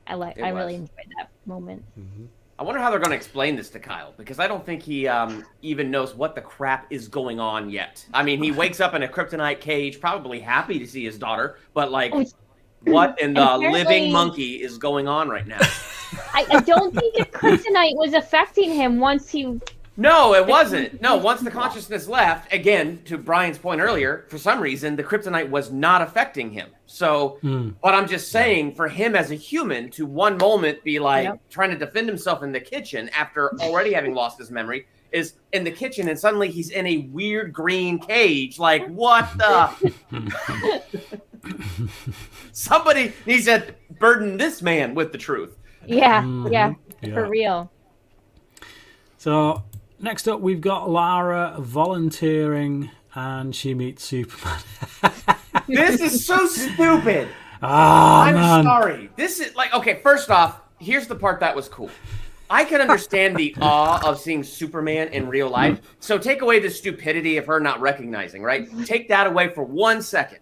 I really enjoyed that moment. Mm-hmm. I wonder how they're going to explain this to Kyle, because I don't think he even knows what the crap is going on yet. I mean, he wakes up in a kryptonite cage, probably happy to see his daughter, but what in the living monkey is going on right now? I don't think the kryptonite was affecting him once he... No, it wasn't. No, once the consciousness left, again, to Brian's point earlier, for some reason, the kryptonite was not affecting him. So, but I'm just saying, for him as a human, to one moment be trying to defend himself in the kitchen after already having lost his memory, is in the kitchen and suddenly he's in a weird green cage. Like, what the? Somebody needs to burden this man with the truth. Yeah, for real. So... Next up, we've got Lara volunteering, and she meets Superman. This is so stupid. I'm sorry. This is okay, first off, here's the part that was cool. I can understand the awe of seeing Superman in real life. So take away the stupidity of her not recognizing, right? Take that away for 1 second.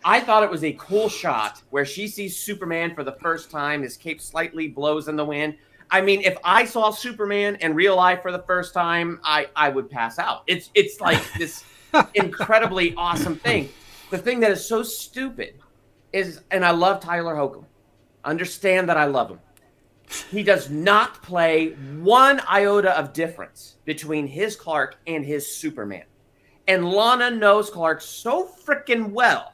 I thought it was a cool shot where she sees Superman for the first time. His cape slightly blows in the wind. I mean, if I saw Superman in real life for the first time, I would pass out. It's like this incredibly awesome thing. The thing that is so stupid is, and I love Tyler Hoechlin. Understand that I love him. He does not play one iota of difference between his Clark and his Superman. And Lana knows Clark so freaking well.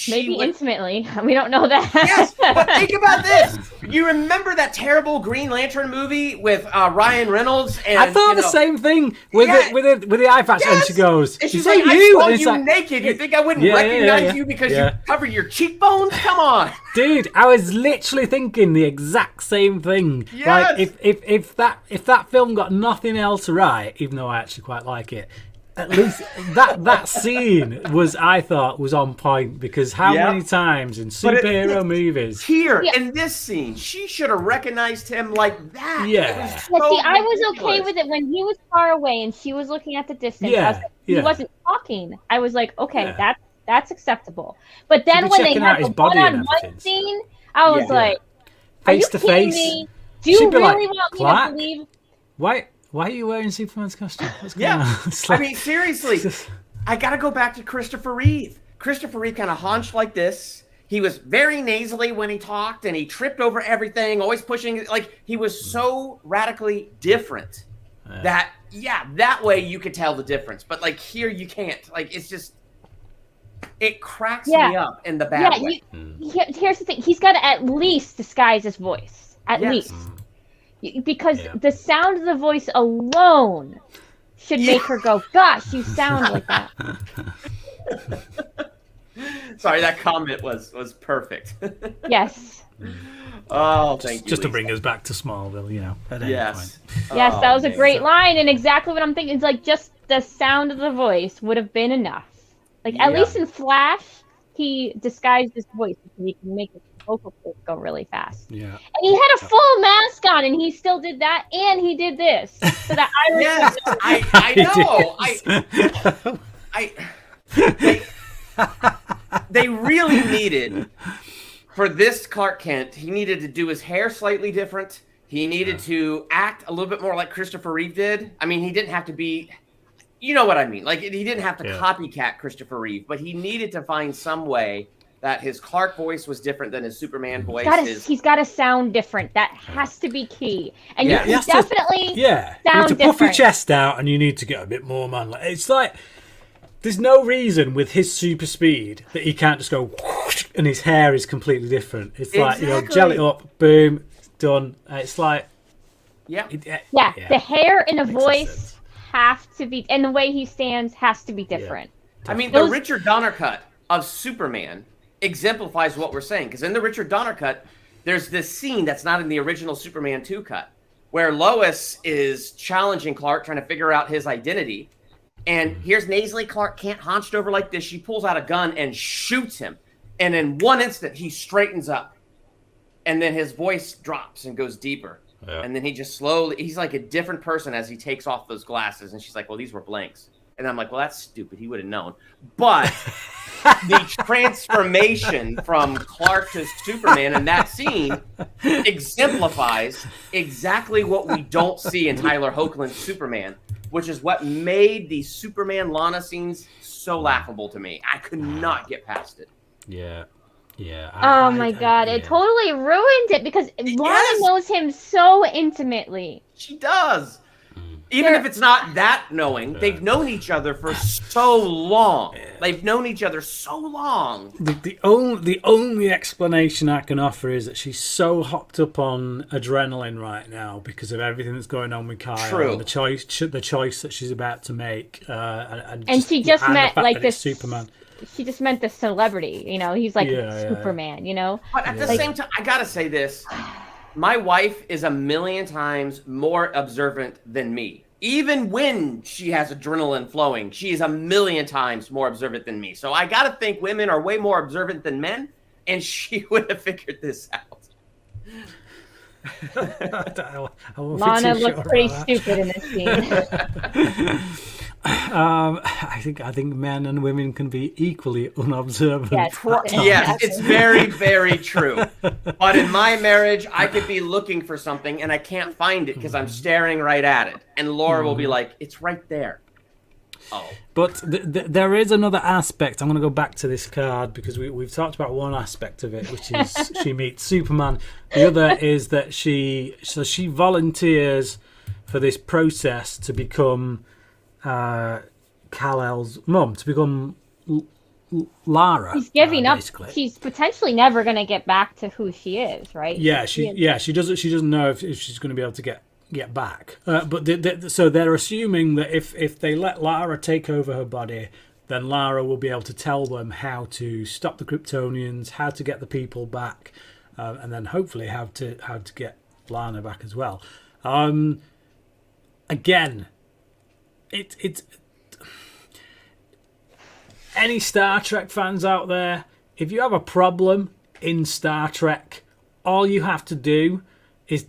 Maybe intimately. We don't know that. Yes, but think about this. You remember that terrible Green Lantern movie with Ryan Reynolds? And I thought the same thing with the eye patch, and she goes, and she's "Is like, that I you?" saw And it's you like, naked. You think I wouldn't recognize you because you covered your cheekbones? Come on, dude. I was literally thinking the exact same thing. Yes. Like if that film got nothing else right, even though I actually quite like it. At least that scene I thought was on point, because how many times in superhero movies here in this scene she should have recognized him like that. Yeah. So I was okay with it when he was far away and she was looking at the distance. I was like, he wasn't talking. I was like, okay, that's acceptable. But then when they had the one-on-one scene, I was like, face are you to face. Me? Do you really want me Clark? to believe? Why are you wearing Superman's costume? What's going on? I mean, seriously, I gotta go back to Christopher Reeve. Christopher Reeve kind of hunched like this. He was very nasally when he talked, and he tripped over everything, always pushing. Like, he was so radically different that way you could tell the difference. But like here, you can't. Like, it's just, it cracks me up in the bad way. Here's the thing: he's got to at least disguise his voice, at least. Because the sound of the voice alone should make her go, gosh, you sound like that. Sorry, that comment was perfect. Yes. Oh, thank you. Just to bring us back to Smallville, at any point. Yes, that was a great line, and exactly what I'm thinking. It's like just the sound of the voice would have been enough. Like, at least in Flash, he disguised his voice so he can make his vocal cords go really fast. Yeah. And he had a full mask on, and he still did that, and he did this. So that they really needed, for this Clark Kent, he needed to do his hair slightly different. He needed to act a little bit more like Christopher Reeve did. I mean, he didn't have to be, you know what I mean? Like, he didn't have to copycat Christopher Reeve, but he needed to find some way that his Clark voice was different than his Superman voice. He's got to sound different. That has to be key. And you definitely sound you need to puff your chest out, and you need to get a bit more manly. It's like, there's no reason with his super speed that he can't just go whoosh, and his hair is completely different. It's like, gel it up, boom, done. It's like... the hair and the voice have to be... And the way he stands has to be different. I mean, the Richard Donner cut of Superman exemplifies what we're saying, because in the Richard Donner cut, there's this scene that's not in the original Superman 2 cut, where Lois is challenging Clark, trying to figure out his identity, and here's nasally Clark Kent hunched over like this. She pulls out a gun and shoots him, and in one instant he straightens up, and then his voice drops and goes deeper, and then he just he's like a different person as he takes off those glasses, and she's like, well, these were blanks. And I'm like, well, that's stupid. He would have known. But the transformation from Clark to Superman in that scene exemplifies exactly what we don't see in Tyler Hoechlin's Superman, which is what made the Superman Lana scenes so laughable to me. I could not get past it. Yeah. My God. It totally ruined it, because Lana knows him so intimately. She does. Even if it's not that knowing, they've known each other for so long. They've known each other so long. The only explanation I can offer is that she's so hopped up on adrenaline right now because of everything that's going on with Kyle and the choice that she's about to make. And she just met like this Superman. She just meant the celebrity. He's like Superman. But at the same time, I gotta say this. My wife is a million times more observant than me. Even when she has adrenaline flowing, she is a million times more observant than me. So I got to think women are way more observant than men, and she would have figured this out. Lana looks pretty stupid in this scene. I think men and women can be equally unobservant. Yes, it's very, very true. But in my marriage, I could be looking for something and I can't find it because I'm staring right at it. And Laura will be like, it's right there. Oh. But there is another aspect. I'm going to go back to this card because we've talked about one aspect of it, which is she meets Superman. The other is that she volunteers for this process to become KAL-EL'S mum, to become Lara. She's giving up. Basically. She's potentially never going to get back to who she is, right? Yeah, she doesn't know if she's going to be able to get back. But so they're assuming that if they let Lara take over her body, then Lara will be able to tell them how to stop the Kryptonians, how to get the people back, and then hopefully how to get Lana back as well. Again, it's any Star Trek fans out there, if you have a problem in Star Trek, all you have to do is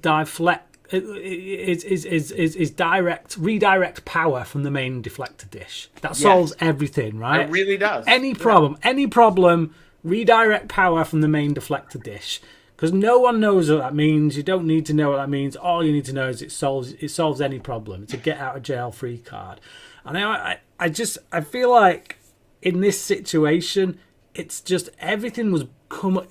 redirect power from the main deflector dish. That solves everything, right? It really does. Any problem, redirect power from the main deflector dish. Because no one knows what that means. You don't need to know what that means. All you need to know is it solves any problem. It's a get out of jail free card. And I feel like in this situation, it's just everything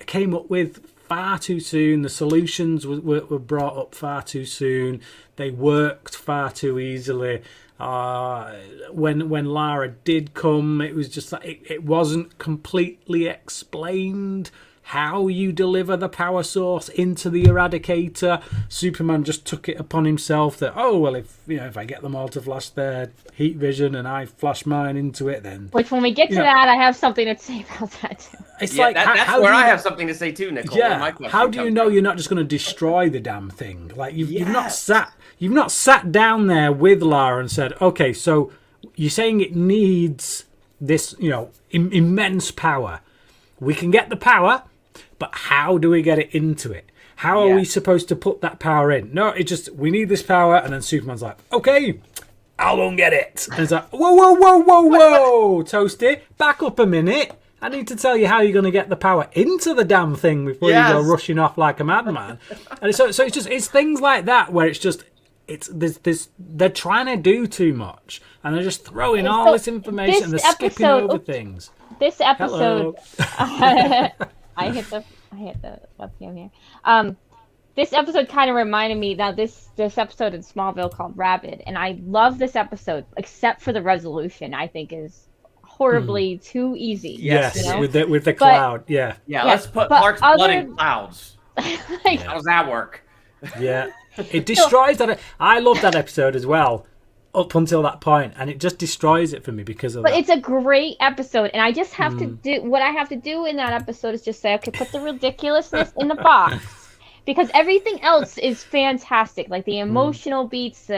came up with far too soon. The solutions were brought up far too soon. They worked far too easily. When Lara did come, it was just like it wasn't completely explained how you deliver the power source into the Eradicator. Superman just took it upon himself that, if I get them all to flash their heat vision and I flash mine into it, then... Which, when we get to that, I have something to say about that, too. It's that's where I have something to say, too, Nicole. Yeah, how do you know you're not just going to destroy the damn thing? Like, you've not sat down there with Lara and said, okay, so you're saying it needs this, immense power. We can get the power, but how do we get it into it? How are we supposed to put that power in? No, we need this power, and then Superman's like, okay, I'll go and get it. And it's like, whoa, Toasty, back up a minute. I need to tell you how you're going to get the power into the damn thing before you go rushing off like a madman. And so it's things like that where they're trying to do too much, and they're just throwing all this information and they're skipping over things. This episode, I hit the webcam here. This episode kind of reminded me that this episode in Smallville called Rabid, and I love this episode except for the resolution. I think is horribly too easy. Yes, with the cloud. Yeah. Let's put Clark's blood in clouds. How does that work? Yeah, it destroys that. I love that episode as well. Up until that point, and it just destroys it for me because of that. But it's a great episode, and I just have to do what I have to do in that episode is just say, okay, put the ridiculousness in the box, because everything else is fantastic. Like the emotional beats,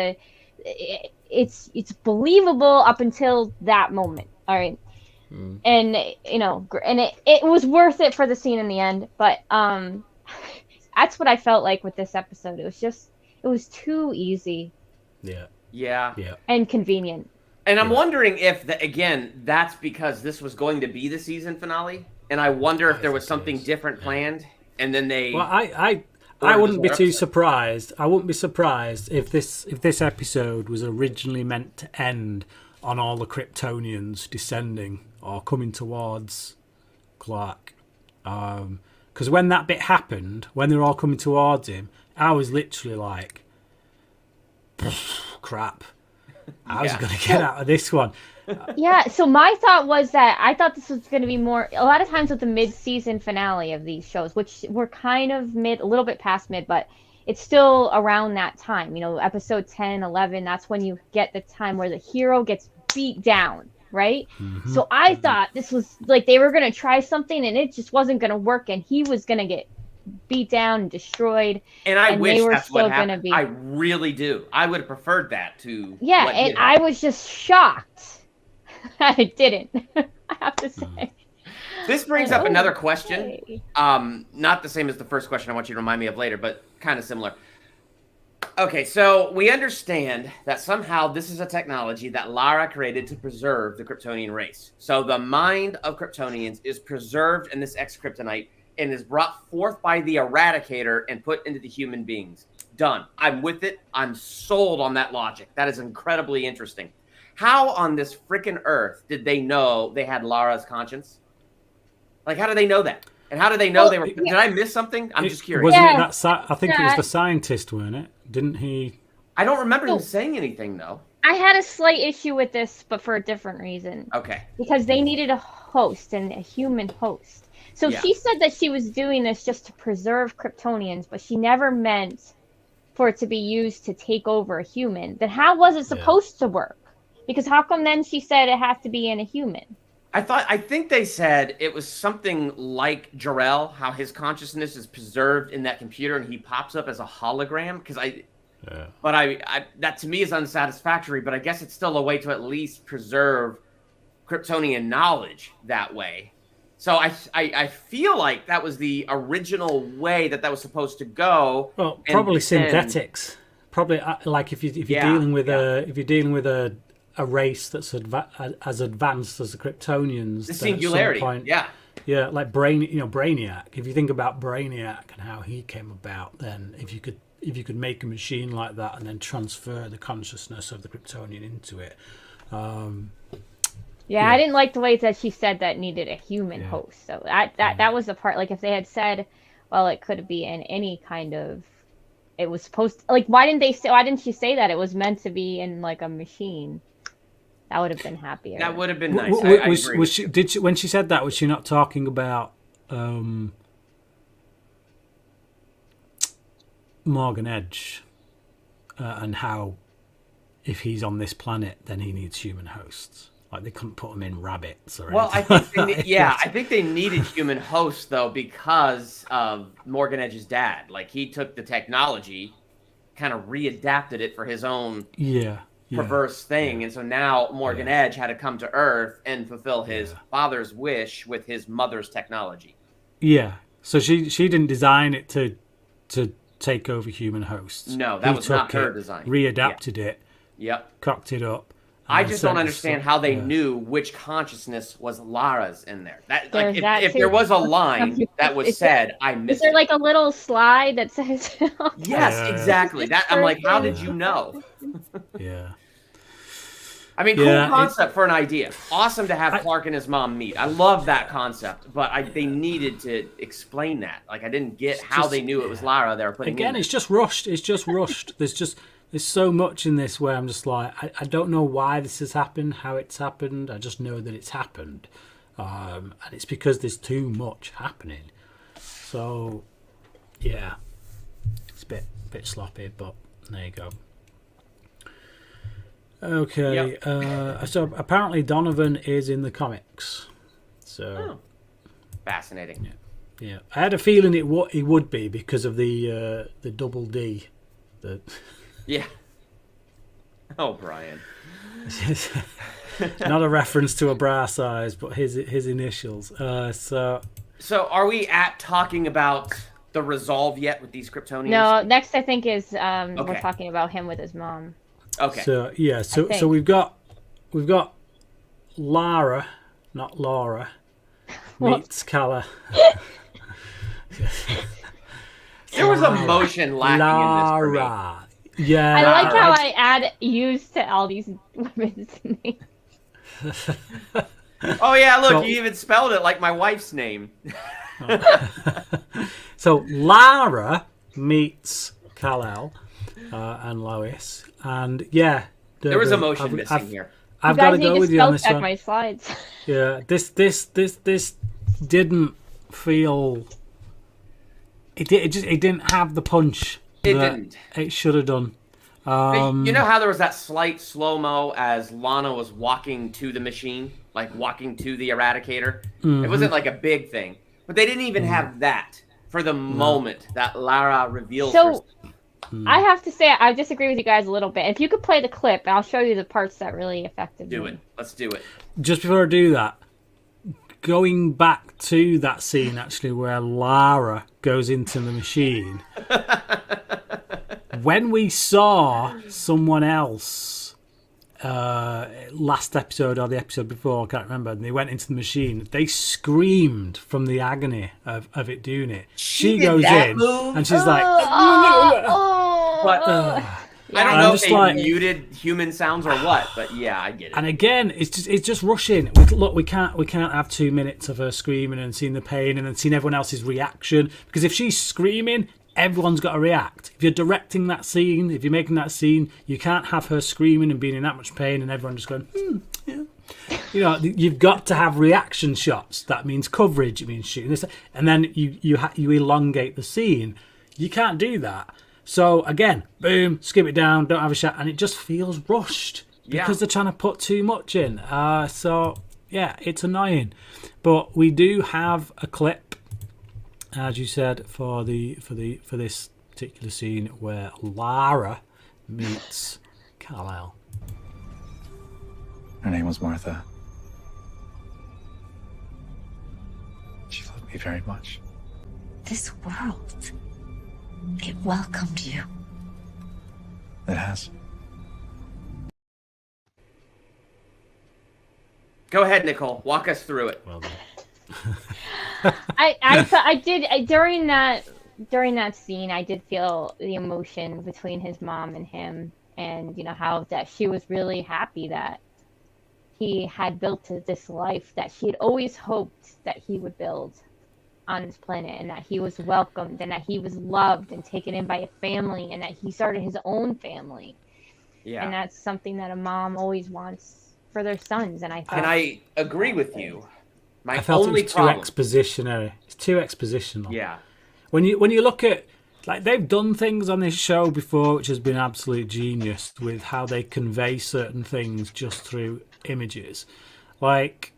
it's believable up until that moment. All right, and and it was worth it for the scene in the end. But that's what I felt like with this episode. It was too easy. Yeah. And convenient. And I'm wondering if, that's because this was going to be the season finale. And I wonder if there was something different planned. And then they... Well, I wouldn't be too surprised. I wouldn't be surprised if this episode was originally meant to end on all the Kryptonians descending or coming towards Clark. Because when that bit happened, when they were all coming towards him, I was literally like... crap. I was going to get out of this one. Yeah, so my thought was that I thought this was going to be more, a lot of times with the mid-season finale of these shows, which were kind of mid, a little bit past mid, but it's still around that time, episode 10, 11, that's when you get the time where the hero gets beat down, right? Mm-hmm. So I thought this was like they were going to try something and it just wasn't going to work, and he was going to get beat down and destroyed, and I wish that's what happened. I really do. I would have preferred that to I was just shocked that it didn't. I have to say. This brings up another question. Not the same as the first question I want you to remind me of later, but kind of similar. Okay, so we understand that somehow this is a technology that Lara created to preserve the Kryptonian race. So the mind of Kryptonians is preserved in this X-Kryptonite and is brought forth by the Eradicator and put into the human beings. Done. I'm with it. I'm sold on that logic. That is incredibly interesting. How on this freaking Earth did they know they had Lara's conscience? Like, how do they know that? And how do they know they were... Did I miss something? I'm just curious. Wasn't it that... I think it was the scientist, weren't it? Didn't he... I don't remember him saying anything, though. I had a slight issue with this, but for a different reason. Okay. Because they needed a host and a human host. So Yeah. she said that she was doing this just to preserve Kryptonians, but she never meant for it to be used to take over a human. Then how was it supposed to work? Because how come then she said it has to be in a human? I think they said it was something like Jor-El, how his consciousness is preserved in that computer and he pops up as a hologram. But I that to me is unsatisfactory, but I guess it's still a way to at least preserve Kryptonian knowledge that way. So I feel like that was the original way that was supposed to go. Well, probably synthetics. Probably like if you're dealing with a race that's as advanced as the Kryptonians. The singularity. Yeah, like Brainiac. If you think about Brainiac and how he came about, then if you could make a machine like that and then transfer the consciousness of the Kryptonian into it. Yeah, I didn't like the way that she said that needed a human host. So that was the part. Like if they had said, well, it could be in any kind of. It was supposed to, like why didn't she say that it was meant to be in like a machine? That would have been happier. That would have been nice. I agree. When she said that, was she not talking about Morgan Edge and how if he's on this planet, then he needs human hosts? Like they couldn't put him in rabbits or anything. Well, I think they needed human hosts though because of Morgan Edge's dad. Like he took the technology, kind of readapted it for his own perverse thing, and so now Morgan Edge had to come to Earth and fulfill his father's wish with his mother's technology. Yeah, so she didn't design it to take over human hosts. No, that was not her design. Readapted it. Yep. Cocked it up. I just don't understand how they knew which consciousness was Lara's in there. If there was a line that was said, I missed it. Is there like a little slide that says? Yes, exactly. I'm like, how did you know? Yeah. I mean, cool concept for an idea. Awesome to have Clark and his mom meet. I love that concept, but they needed to explain that. Like, I didn't get how they knew it was Lara they were putting in. It's just rushed. There's so much in this where I'm just like, I don't know why this has happened, how it's happened. I just know that it's happened. And it's because there's too much happening. So, yeah. It's a bit sloppy, but there you go. Okay. Yep. So apparently Donovan is in the comics. So fascinating. Yeah. I had a feeling he would be because of the double D. Yeah. Oh, Brian. Not a reference to a bra size, but his initials. So are we talking about the resolve yet with these Kryptonians? No, next I think is we're talking about him with his mom. Okay. So we've got Lara, not Laura, meets Kala. There was emotion lacking in this for me. Yeah. I like how I add "use" to all these women's names. Oh yeah, look, you even spelled it like my wife's name. So Lara meets KAL-El and Lois, and there was emotion missing here. I've got to go with you on this one. My slides. Yeah, this didn't feel. It didn't have the punch. It should have done. You know how there was that slight slow-mo as Lana was walking to the machine, like walking to the Eradicator? Mm-hmm. It wasn't like a big thing. But they didn't even have that for the moment that Lara reveals herself. I have to say, I disagree with you guys a little bit. If you could play the clip, I'll show you the parts that really affected me. Do it. Let's do it. Just before I do that, going back to that scene, actually, where Lara goes into the machine... When we saw someone else last episode or the episode before, I can't remember, and they went into the machine, they screamed from the agony of it doing it. She goes in and she's like... I don't know if they muted human sounds or what, but yeah, I get it. And again, it's just rushing. Look, we can't have 2 minutes of her screaming and seeing the pain and then seeing everyone else's reaction, because if she's screaming, everyone's got to react. If you're directing that scene, if you're making that scene, you can't have her screaming and being in that much pain and everyone just going, yeah. You know, you've got to have reaction shots. That means coverage. It means shooting this, and then you elongate the scene. You can't do that. So again, boom, skip it down, don't have a shot, and it just feels rushed because they're trying to put too much in. So yeah, it's annoying. But we do have a clip, as you said, for this particular scene where Lara meets KAL-El. Her name was Martha. She loved me very much. This world, it welcomed you. It has. Go ahead, Nicole. Walk us through it. Well done. I did during that scene. I did feel the emotion between his mom and him, and you know how that she was really happy that he had built this life that she had always hoped that he would build on this planet, and that he was welcomed, and that he was loved and taken in by a family, and that he started his own family. Yeah. And that's something that a mom always wants for their sons. And I agree with you. I felt it was too expositionary. It's too expositional. Yeah. When you look at, like, they've done things on this show before which has been absolute genius with how they convey certain things just through images. Like,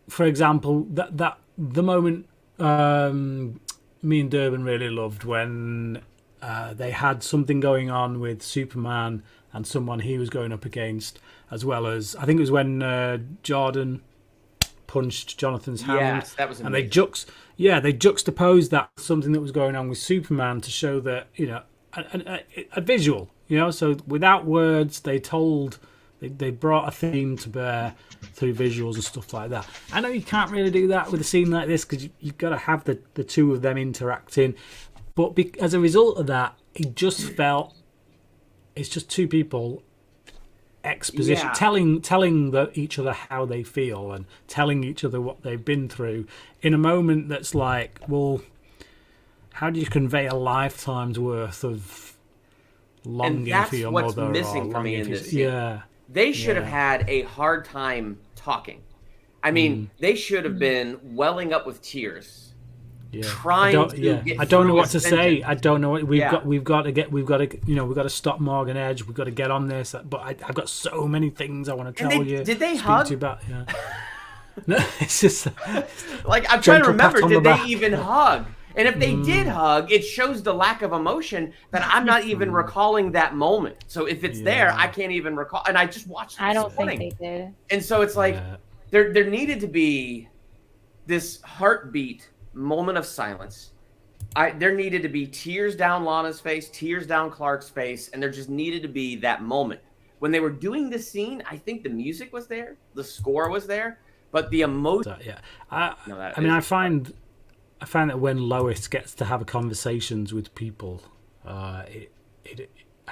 for example, that the moment me and Durban really loved when they had something going on with Superman and someone he was going up against, as well as, I think it was when Jordan punched Jonathan's hand. Yes, that was amazing. And they juxtaposed that with something that was going on with Superman to show that, you know, a visual, you know. So without words, they brought a theme to bear through visuals and stuff like that. I know you can't really do that with a scene like this because you've got to have the two of them interacting. But as a result of that, it just felt, it's just two people exposition, telling each other how they feel and telling each other what they've been through in a moment that's like, well, how do you convey a lifetime's worth of longing for your mother? And that's what's missing for me in this scene. Yeah. They should have had a hard time talking. I mean, they should have been welling up with tears. Yeah. I don't know what to say. I don't know what we've got to stop Morgan Edge. We've got to get on this. But I've got so many things I want to tell you. Did they hug? No, it's just like, I'm trying to remember. Did they even hug? And if they did hug, it shows the lack of emotion that I'm not even recalling that moment. So if it's there, I can't even recall. And I just watched it. I don't think they did. And so it's like there needed to be this heartbeat moment of silence. There needed to be tears down Lana's face, tears down Clark's face, and there just needed to be that moment. When they were doing this scene, I think the music was there, the score was there, but the emotion. I find that when Lois gets to have conversations with people, I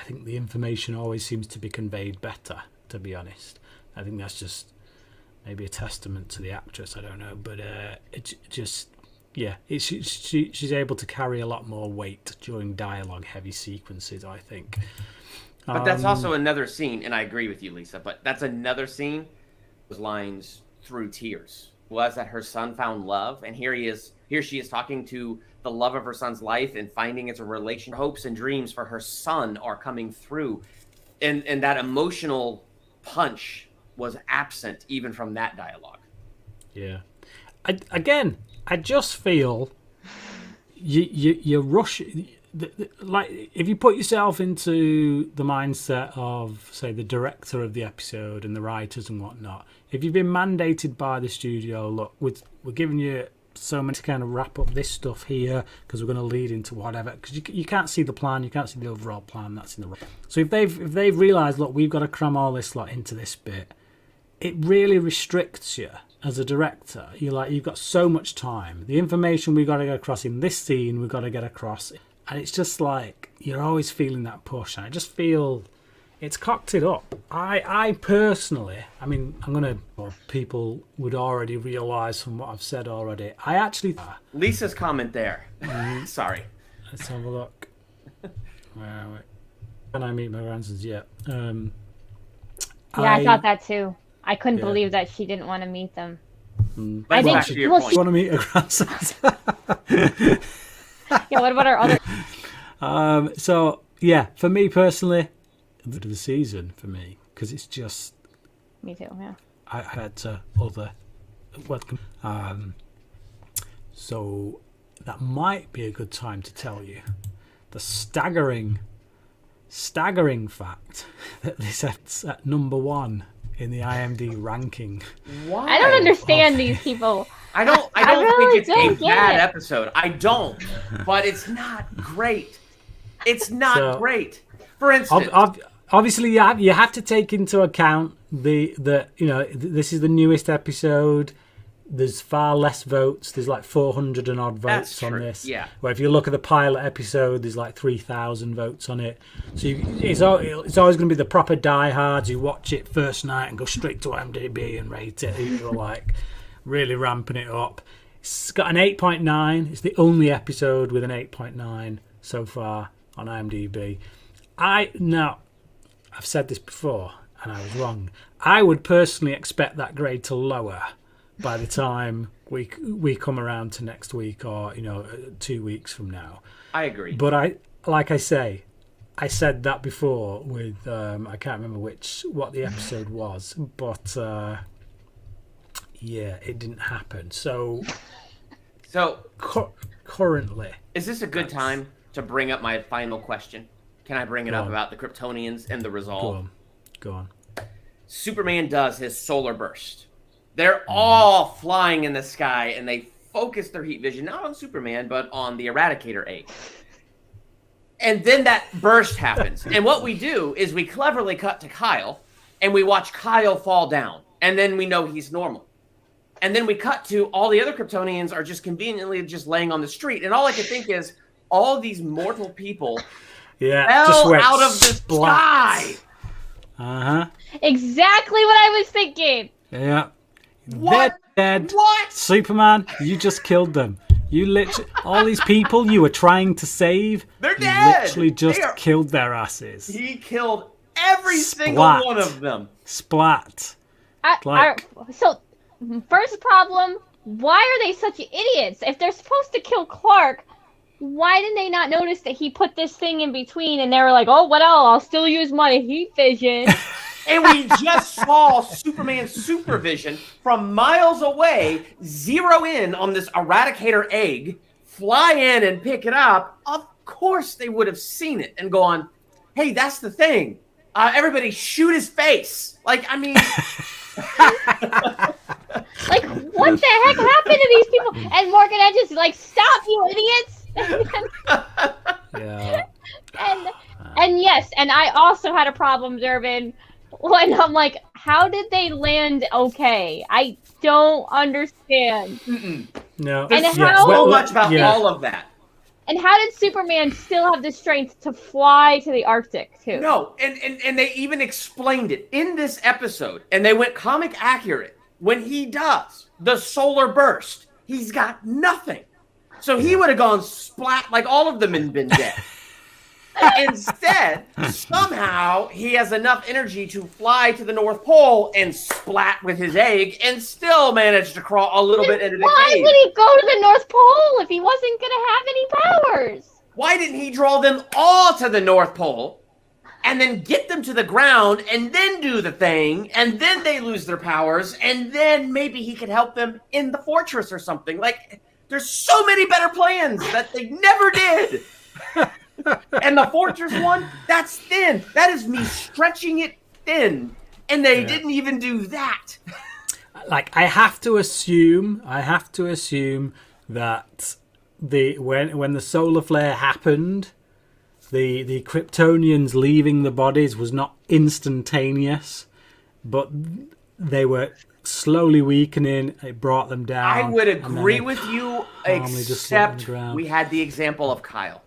think the information always seems to be conveyed better, to be honest. I think that's just maybe a testament to the actress, I don't know, but it just, she's able to carry a lot more weight during dialogue heavy sequences, I think. But that's also another scene, and I agree with you, Lisa, but that's another scene with lines through tears. Was that her son found love, and here she is talking to the love of her son's life and finding it's a relation. Hopes and dreams for her son are coming through, and that emotional punch was absent even from that dialogue. Yeah, I just feel you rush. Like, if you put yourself into the mindset of, say, the director of the episode and the writers and whatnot, if you've been mandated by the studio, look, we're giving you so many to kind of wrap up this stuff here because we're going to lead into whatever, because you can't see the plan, you can't see the overall plan that's in the. So if they've realised, look, we've got to cram all this lot into this bit, it really restricts you as a director. You've got so much time. The information we've got to get across in this scene, we've got to get across. And it's just like, you're always feeling that push. And I just feel it's cocked it up. I personally, I mean, people would already realise from what I've said already. I actually... Lisa's comment there. Sorry. Let's have a look. Wait. Can I meet my grandsons yet? Yeah, I thought that too. I couldn't believe that she didn't want to meet them. I think she want to meet her grandsons. Yeah, what about our other? So yeah, for me personally, the season for me, because it's just. Me too. Yeah. I had to other. So that might be a good time to tell you the staggering fact that this is at number 1 in the IMDb ranking. Why? I don't understand these people. I don't really think it's a bad it. episode. I don't. But it's not great. It's not great. For instance, obviously you have to take into account the this is the newest episode. There's far less votes. There's like 400 and odd votes on this. Yeah. Where if you look at the pilot episode, there's like 3,000 votes on it. So it's always going to be the proper diehards who watch it first night and go straight to IMDb and rate it. Who are like really ramping it up. It's got an 8.9. It's the only episode with an 8.9 so far on IMDb. I've said this before and I was wrong. I would personally expect that grade to lower by the time we come around to next week or 2 weeks from now. I agree. But I said that before with I can't remember what the episode was, but yeah, it didn't happen. So currently, is this a good time to bring up my final question? Can I bring it up about the Kryptonians and the resolve? Go on. Superman does his solar burst. They're all flying in the sky, and they focus their heat vision not on Superman, but on the Eradicator egg. And then that burst happens. And what we do is we cleverly cut to Kyle, and we watch Kyle fall down. And then we know he's normal. And then we cut to all the other Kryptonians are just conveniently just laying on the street. And all I could think is, all these mortal people fell out of the sky. Uh-huh. Exactly what I was thinking. Yeah. What? They're dead. What? Superman, you just killed them. You literally, all these people you were trying to save, they're you dead. literally just killed their asses. He killed every single one of them. Splat. So, first problem, why are they such idiots? If they're supposed to kill Clark, why did they not notice that he put this thing in between and they were like, oh, what else? I'll still use my heat vision. And we just saw Superman's supervision from miles away zero in on this Eradicator egg, fly in and pick it up. Of course they would have seen it and gone, hey, that's the thing. Everybody shoot his face. Like, I mean... like, what the heck happened to these people? And Morgan Edge is like, stop, you idiots! Yeah. And yes, and I also had a problem, Durbin, when I'm like, how did they land okay? I don't understand. No. There's so much about all of that. And how did Superman still have the strength to fly to the Arctic, too? No, and they even explained it in this episode, and they went comic accurate. When he does the solar burst, he's got nothing. So he would have gone splat like all of them and been dead. Instead, somehow, he has enough energy to fly to the North Pole and splat with his egg and still manage to crawl a little bit into the Why cave. would he go to the North Pole if he wasn't going to have any powers? Why didn't he draw them all to the North Pole and then get them to the ground and then do the thing and then they lose their powers and then maybe he could help them in the fortress or something? Like, there's so many better plans that they never did. And the fortress one, that's thin. That is me stretching it thin. And they didn't even do that. Like, I have to assume that when the solar flare happened, the Kryptonians leaving the bodies was not instantaneous, but they were slowly weakening. It brought them down. I would agree with you, except we had the example of Kyle.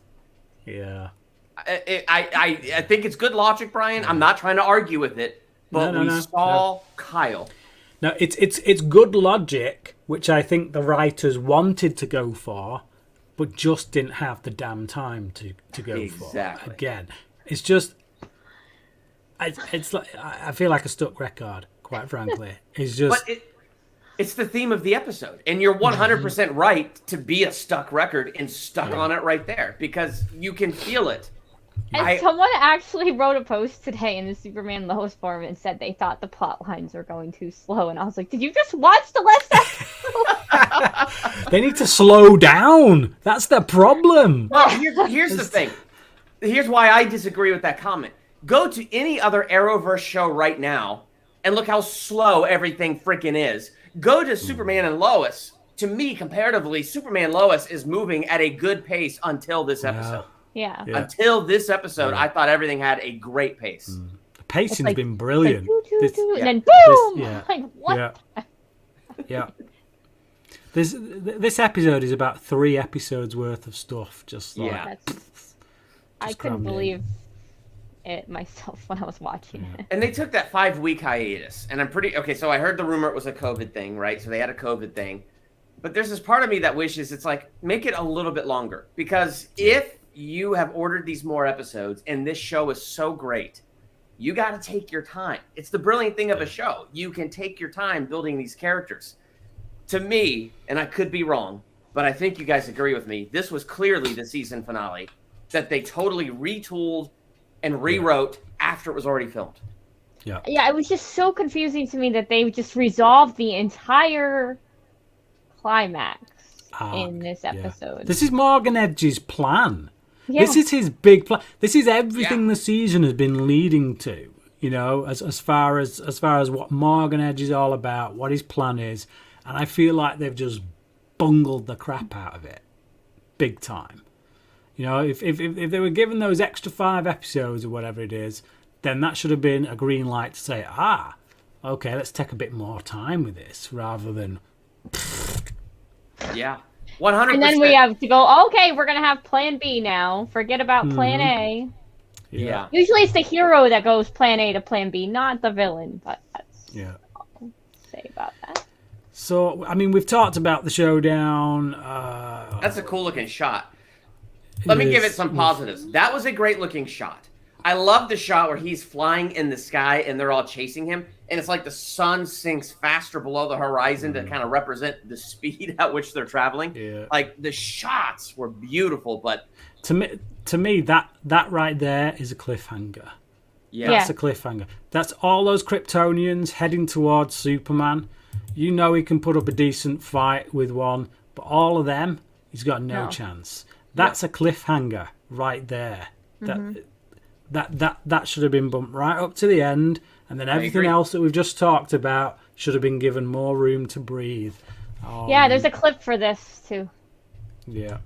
Yeah. I think it's good logic, Brian. I'm not trying to argue with it, but we saw Kyle. No, it's good logic, which I think the writers wanted to go for, but just didn't have the damn time to go Exactly. for. Again, it's just, it's like, I feel like a stuck record, quite frankly. It's just... But it's the theme of the episode. And you're 100% right to be a stuck record and stuck on it right there because you can feel it. And someone actually wrote a post today in the Superman Lois forum and said they thought the plot lines were going too slow. And I was like, did you just watch the last episode? They need to slow down. That's the problem. Well, here's the thing. Here's why I disagree with that comment. Go to any other Arrowverse show right now and look how slow everything freaking is. Go to Superman and Lois. To me, comparatively, Superman and Lois is moving at a good pace until this episode. Yeah. Until this episode, I thought everything had a great pace. The pacing's like- been brilliant. And then boom! Like, what? Yeah. This episode is about 3 episodes worth of stuff. Just like, I couldn't crammed in. believe it myself when I was watching it. And they took that 5-week hiatus. And I'm pretty... Okay, so I heard the rumor it was a COVID thing, right? So they had a COVID thing. But there's this part of me that wishes it's like, make it a little bit longer. Because if you have ordered these more episodes and this show is so great, you got to take your time. It's the brilliant thing of a show. You can take your time building these characters. To me, and I could be wrong, but I think you guys agree with me, this was clearly the season finale that they totally retooled and rewrote after it was already filmed. Yeah, it was just so confusing to me that they just resolved the entire climax in this episode. This is Morgan Edge's plan. Yeah. This is his big plan. This is everything the season has been leading to. You know, as far as what Morgan Edge is all about, what his plan is, and I feel like they've just bungled the crap out of it, big time. You know, if they were given those extra 5 episodes or whatever it is, then that should have been a green light to say, okay, let's take a bit more time with this, rather than... Yeah, 100%. And then we have to go, okay, we're going to have plan B now. Forget about plan A. Yeah. Usually it's the hero that goes plan A to plan B, not the villain, but that's all I'll say about that. So, I mean, we've talked about the showdown. That's a cool looking shot. Let me give it some positives. That was a great looking shot. I love the shot where he's flying in the sky and they're all chasing him. And it's like the sun sinks faster below the horizon to kind of represent the speed at which they're traveling. Yeah. Like the shots were beautiful, but to me, that right there is a cliffhanger. yeah. That's a cliffhanger. That's all those Kryptonians heading towards Superman. You know he can put up a decent fight with one, but all of them, he's got no chance. That's a cliffhanger right there. That should have been bumped right up to the end, and then everything else that we've just talked about should have been given more room to breathe. Yeah, there's a clip for this too. Yeah.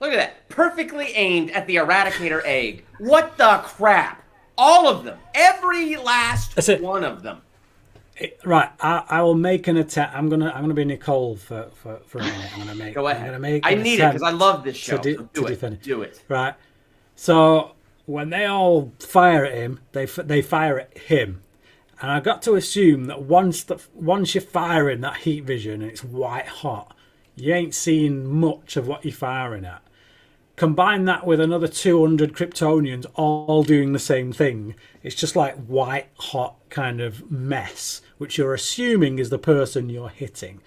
Look at that. Perfectly aimed at the Eradicator egg. What the crap? All of them. Every last one of them. Right, I will make an attempt. I'm gonna be Nicole for a minute. Go ahead. I'm gonna make I an need it attempt because I love this show. to So do it. Do it. Right. So when they all fire at him, they fire at him, and I got to assume that once you're firing that heat vision and it's white hot, you ain't seeing much of what you're firing at. Combine that with another 200 Kryptonians all doing the same thing. It's just like white hot kind of mess, which you're assuming is the person you're hitting.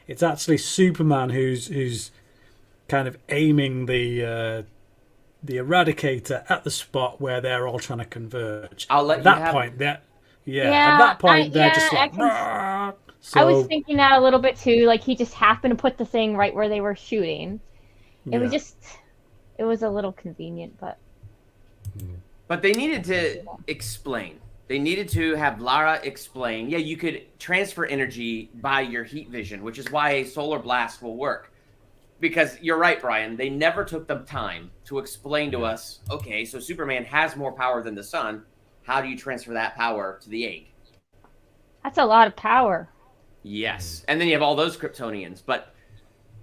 It's actually Superman who's kind of aiming the Eradicator at the spot where they're all trying to converge. I'll let at you that have point. it. At that point, they're just like. So, I was thinking that a little bit too. Like he just happened to put the thing right where they were shooting. It was a little convenient, but. But they needed to explain. They needed to have Lara explain. Yeah, you could transfer energy by your heat vision, which is why a solar blast will work. Because you're right, Brian. They never took the time to explain to us, okay, so Superman has more power than the sun. How do you transfer that power to the egg? That's a lot of power. Yes. And then you have all those Kryptonians. But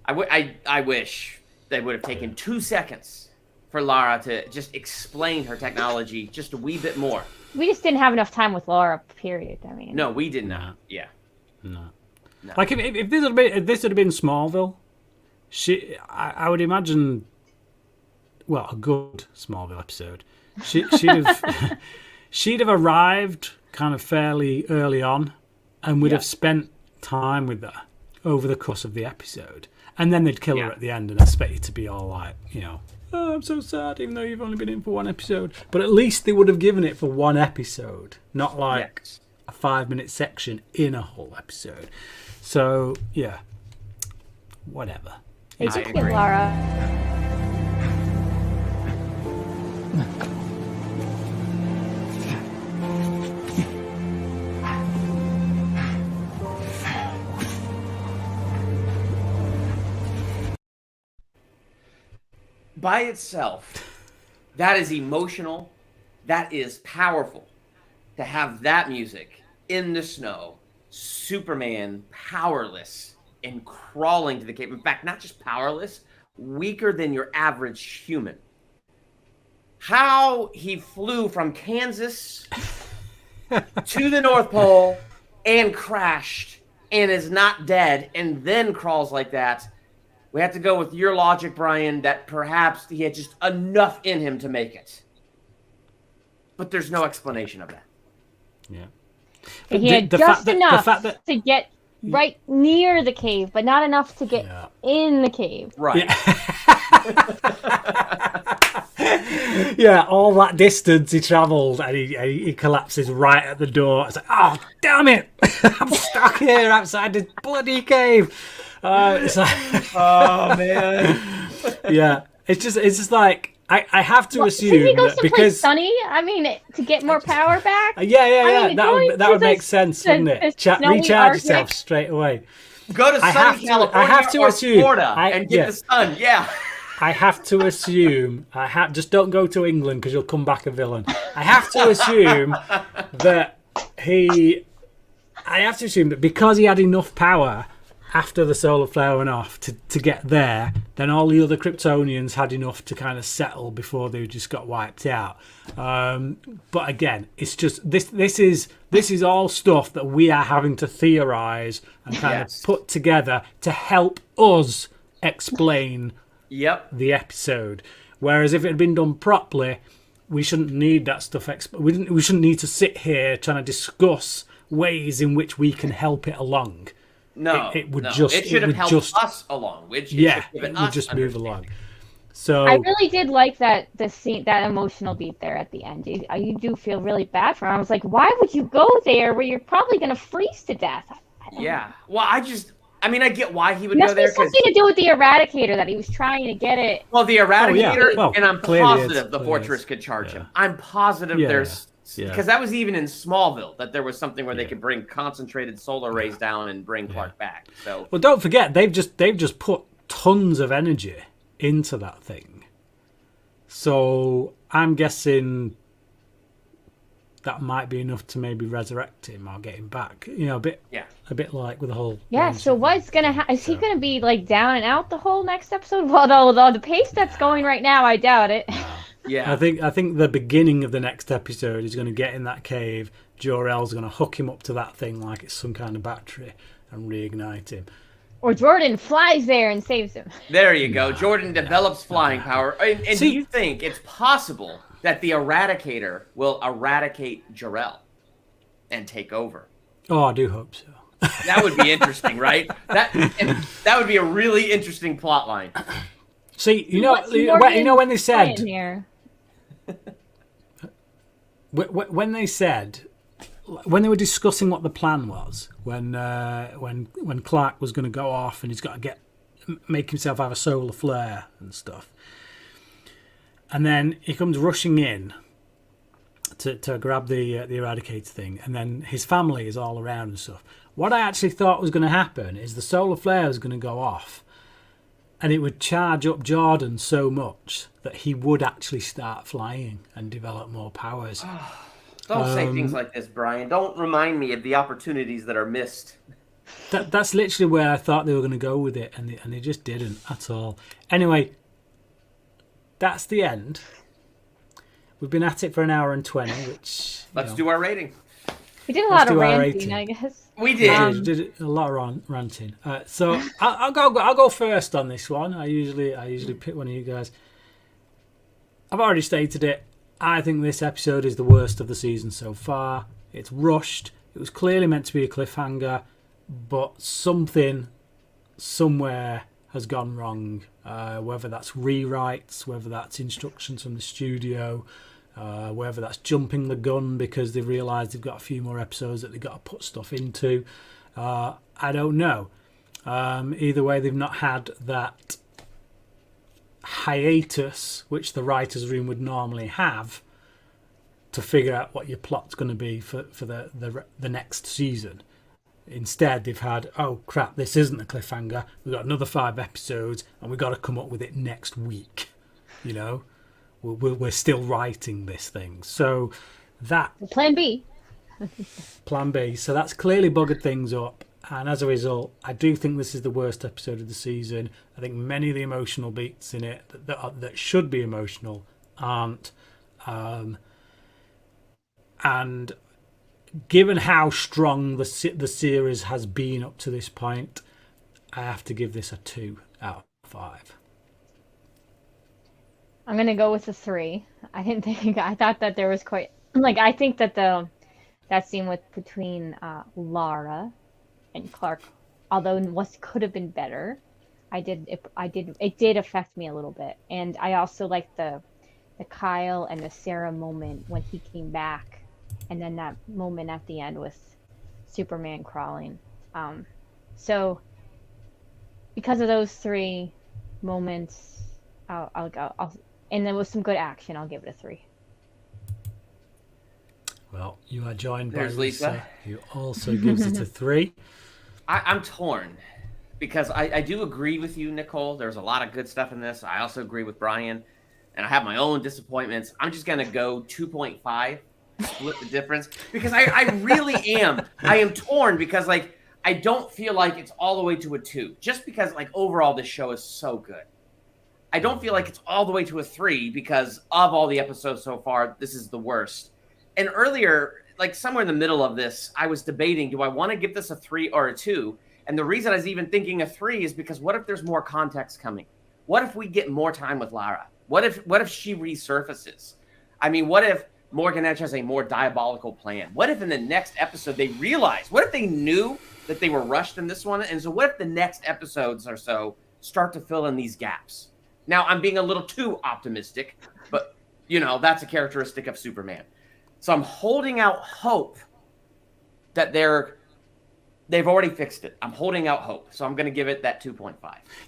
I wish they would have taken 2 seconds for Lara to just explain her technology just a wee bit more. We just didn't have enough time with Laura, period. I mean, No, we did not. Yeah. No. Like if this had been Smallville, I would imagine, well, a good Smallville episode. She'd have arrived kind of fairly early on, and we'd have spent time with her over the course of the episode, and then they'd kill her at the end and expect you to be all like, oh, I'm so sad, even though you've only been in for one episode. But at least they would have given it for one episode, not like a 5-minute section in a whole episode. So yeah, whatever. they did get Lara. By itself, that is emotional. That is powerful. To have that music in the snow, Superman powerless and crawling to the cave. In fact, not just powerless, weaker than your average human. How he flew from Kansas to the North Pole and crashed and is not dead and then crawls like that. We have to go with your logic, Brian, that perhaps he had just enough in him to make it. But there's no explanation of that. Yeah. He had just enough to get right near the cave, but not enough to get in the cave. Right. Yeah, all that distance he travelled, and he collapses right at the door. It's like, oh, damn it! I'm stuck here outside this bloody cave. It's like, Oh, man. yeah, it's just like I have to assume Did he go that because Sunny? I mean, to get more power back. yeah, I mean, that would make sense, wouldn't it? Recharge yourself straight away. Go to sunny California or Florida and get the sun. Yeah. I have to assume just don't go to England because you'll come back a villain. I have to assume that because he had enough power after the solar flare went off to get there, then all the other Kryptonians had enough to kind of settle before they just got wiped out. But again, it's just this is all stuff that we are having to theorize and kind of put together to help us explain the episode. Whereas if it had been done properly, we shouldn't need that stuff. We shouldn't need to sit here trying to discuss ways in which we can help it along. No, it would no. just it should have helped us along. It would just move along. So I really did like that scene, that emotional beat there at the end. You do feel really bad for him. I was like, why would you go there where you're probably going to freeze to death? Yeah. Well, I get why he would It go must there. be something to do with the Eradicator, that he was trying to get it. Well, the Eradicator, and I'm positive the clearly Fortress could charge him. I'm positive there's... Because that was even in Smallville, that there was something where they could bring concentrated solar rays down and bring Clark back. So, well, don't forget they've just put tons of energy into that thing. So I'm guessing that might be enough to maybe resurrect him or get him back. A bit like with the whole. Yeah. So what's gonna happen? Is he gonna be like down and out the whole next episode? Well, the pace that's going right now, I doubt it. Yeah, I think the beginning of the next episode is going to get in that cave. Jor-El's going to hook him up to that thing like it's some kind of battery and reignite him. Or Jordan flies there and saves him. There you go. Jordan develops flying power. And do you think it's possible that the Eradicator will eradicate Jor-El and take over? Oh, I do hope so. That would be interesting, right? That would be a really interesting plot line. See, you know when they said when they were discussing what the plan was, when Clark was going to go off and he's got to make himself have a solar flare and stuff, and then he comes rushing in to grab the Eradicator thing, and then his family is all around and stuff. What I actually thought was going to happen is the solar flare was going to go off, and it would charge up Jordan so much that he would actually start flying and develop more powers. Don't say things like this, Brian. Don't remind me of the opportunities that are missed. That's literally where I thought they were going to go with it, and they just didn't at all. Anyway, that's the end. We've been at it for an hour and 20, which... Let's do our rating. We did a lot of ranting, I guess. We did. We did a lot of ranting. So I'll go first on this one. I usually pick one of you guys. I've already stated it. I think this episode is the worst of the season so far. It's rushed. It was clearly meant to be a cliffhanger, but something somewhere has gone wrong. Whether that's rewrites, whether that's instructions from the studio, whether that's jumping the gun because they've realised they've got a few more episodes that they've got to put stuff into. I don't know. Either way, they've not had that hiatus which the writers' room would normally have to figure out what your plot's going to be for the next season. Instead, they've had, oh crap, this isn't a cliffhanger. We've got another 5 episodes and we've got to come up with it next week. You know, we're still writing this thing. So that... Plan B. Plan B. So that's clearly buggered things up. And as a result, I do think this is the worst episode of the season. I think many of the emotional beats in it that should be emotional aren't. And given how strong the series has been up to this point, I have to give this a 2 out of 5. I'm going to go with a 3. I thought that there was quite... I think that that scene between Lara and Clark, although could have been better, it did affect me a little bit. And I also liked the Kyle and the SARA moment when he came back, and then that moment at the end with Superman crawling. So because of those 3 moments, I'll go. And there was some good action. I'll give it a 3. Well, you are joined by There's Lisa, who also gives it a 3. I'm torn because I do agree with you, Nicole. There's a lot of good stuff in this. I also agree with Brian, and I have my own disappointments. I'm just going to go 2.5, split the difference, because I really am. I am torn because, I don't feel like it's all the way to a 2, just because, overall this show is so good. I don't feel like it's all the way to a 3 because of all the episodes so far, this is the worst. And earlier, somewhere in the middle of this, I was debating, do I want to give this a 3 or a 2? And the reason I was even thinking a 3 is because what if there's more context coming? What if we get more time with Lara? What if she resurfaces? I mean, what if Morgan Edge has a more diabolical plan? What if in the next episode they realize? What if they knew that they were rushed in this one? And so what if the next episodes or so start to fill in these gaps? Now, I'm being a little too optimistic, but, that's a characteristic of Superman. So I'm holding out hope that they've already fixed it. I'm holding out hope. So I'm going to give it that 2.5.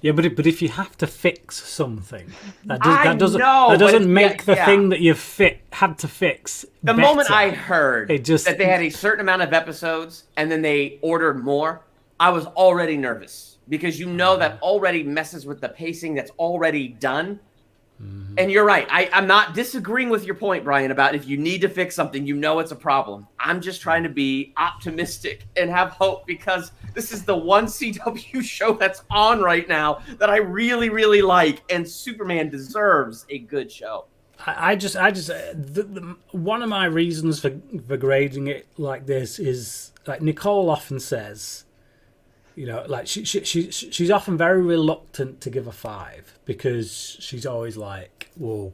Yeah, but if you have to fix something, that doesn't make the thing that you've had to fix the better. Moment I heard that they had a certain amount of episodes and then they ordered more, I was already nervous because that already messes with the pacing that's already done. Mm-hmm. And you're right. I'm not disagreeing with your point, Brian, about if you need to fix something, it's a problem. I'm just trying to be optimistic and have hope because this is the one CW show that's on right now that I really, really like, and Superman deserves a good show. One of my reasons for grading it like this is, Nicole often says, she's often very reluctant to give a 5 because she's always like, well,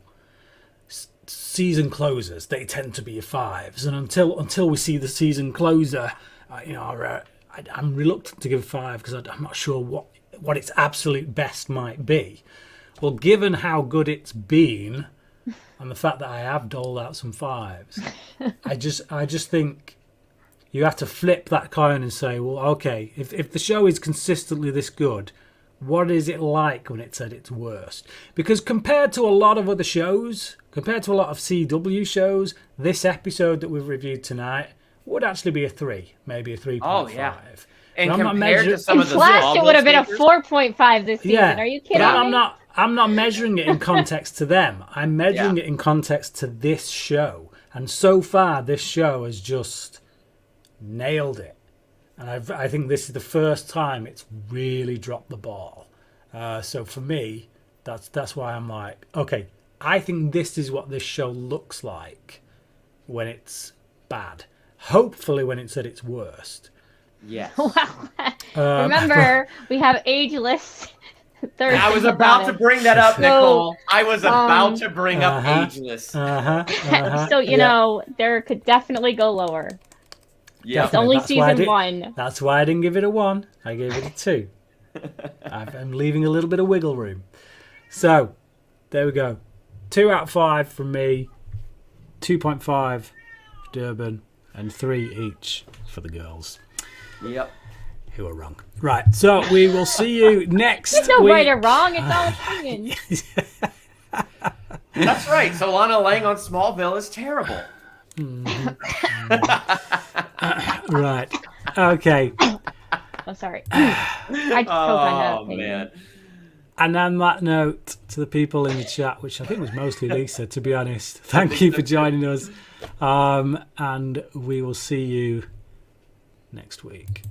season closers, they tend to be 5s, and until we see the season closer, I'm reluctant to give 5 because I'm not sure what its absolute best might be. Well, given how good it's been and the fact that I have doled out some 5s, I just think you have to flip that coin and say, well, okay, if the show is consistently this good, what is it like when it's at its worst? Because compared to a lot of other shows, compared to a lot of CW shows, this episode that we've reviewed tonight would actually be a 3, maybe a 3.5. Oh, yeah. And I'm compared to some of the Flash, it would have been a 4.5 this season. Yeah, Are you kidding me? I'm not measuring it in context to them. I'm measuring it in context to this show. And so far, this show has just nailed it, and I think this is the first time it's really dropped the ball. So for me, that's why I'm like, okay, I think this is what this show looks like when it's bad. Hopefully when it's at its worst. Yes. Wow. Remember, we have ageless. I was about to bring that up, Nicole. I was about to bring up ageless. So, you know, there could definitely go lower. Yeah. It's only season 1. That's why I didn't give it a 1. I gave it a 2. I'm leaving a little bit of wiggle room. So, there we go. 2 out of 5 from me. 2.5 for Durban. And 3 each for the girls. Yep. Who are wrong. Right, so we will see you next There's no week. right or wrong. It's all opinion. That's right. So Lana Lang on Smallville is terrible. Right. Okay. I'm sorry. I just Oh, man. And on that note, to the people in the chat, which I think was mostly Lisa, to be honest, thank you for joining us. And we will see you next week.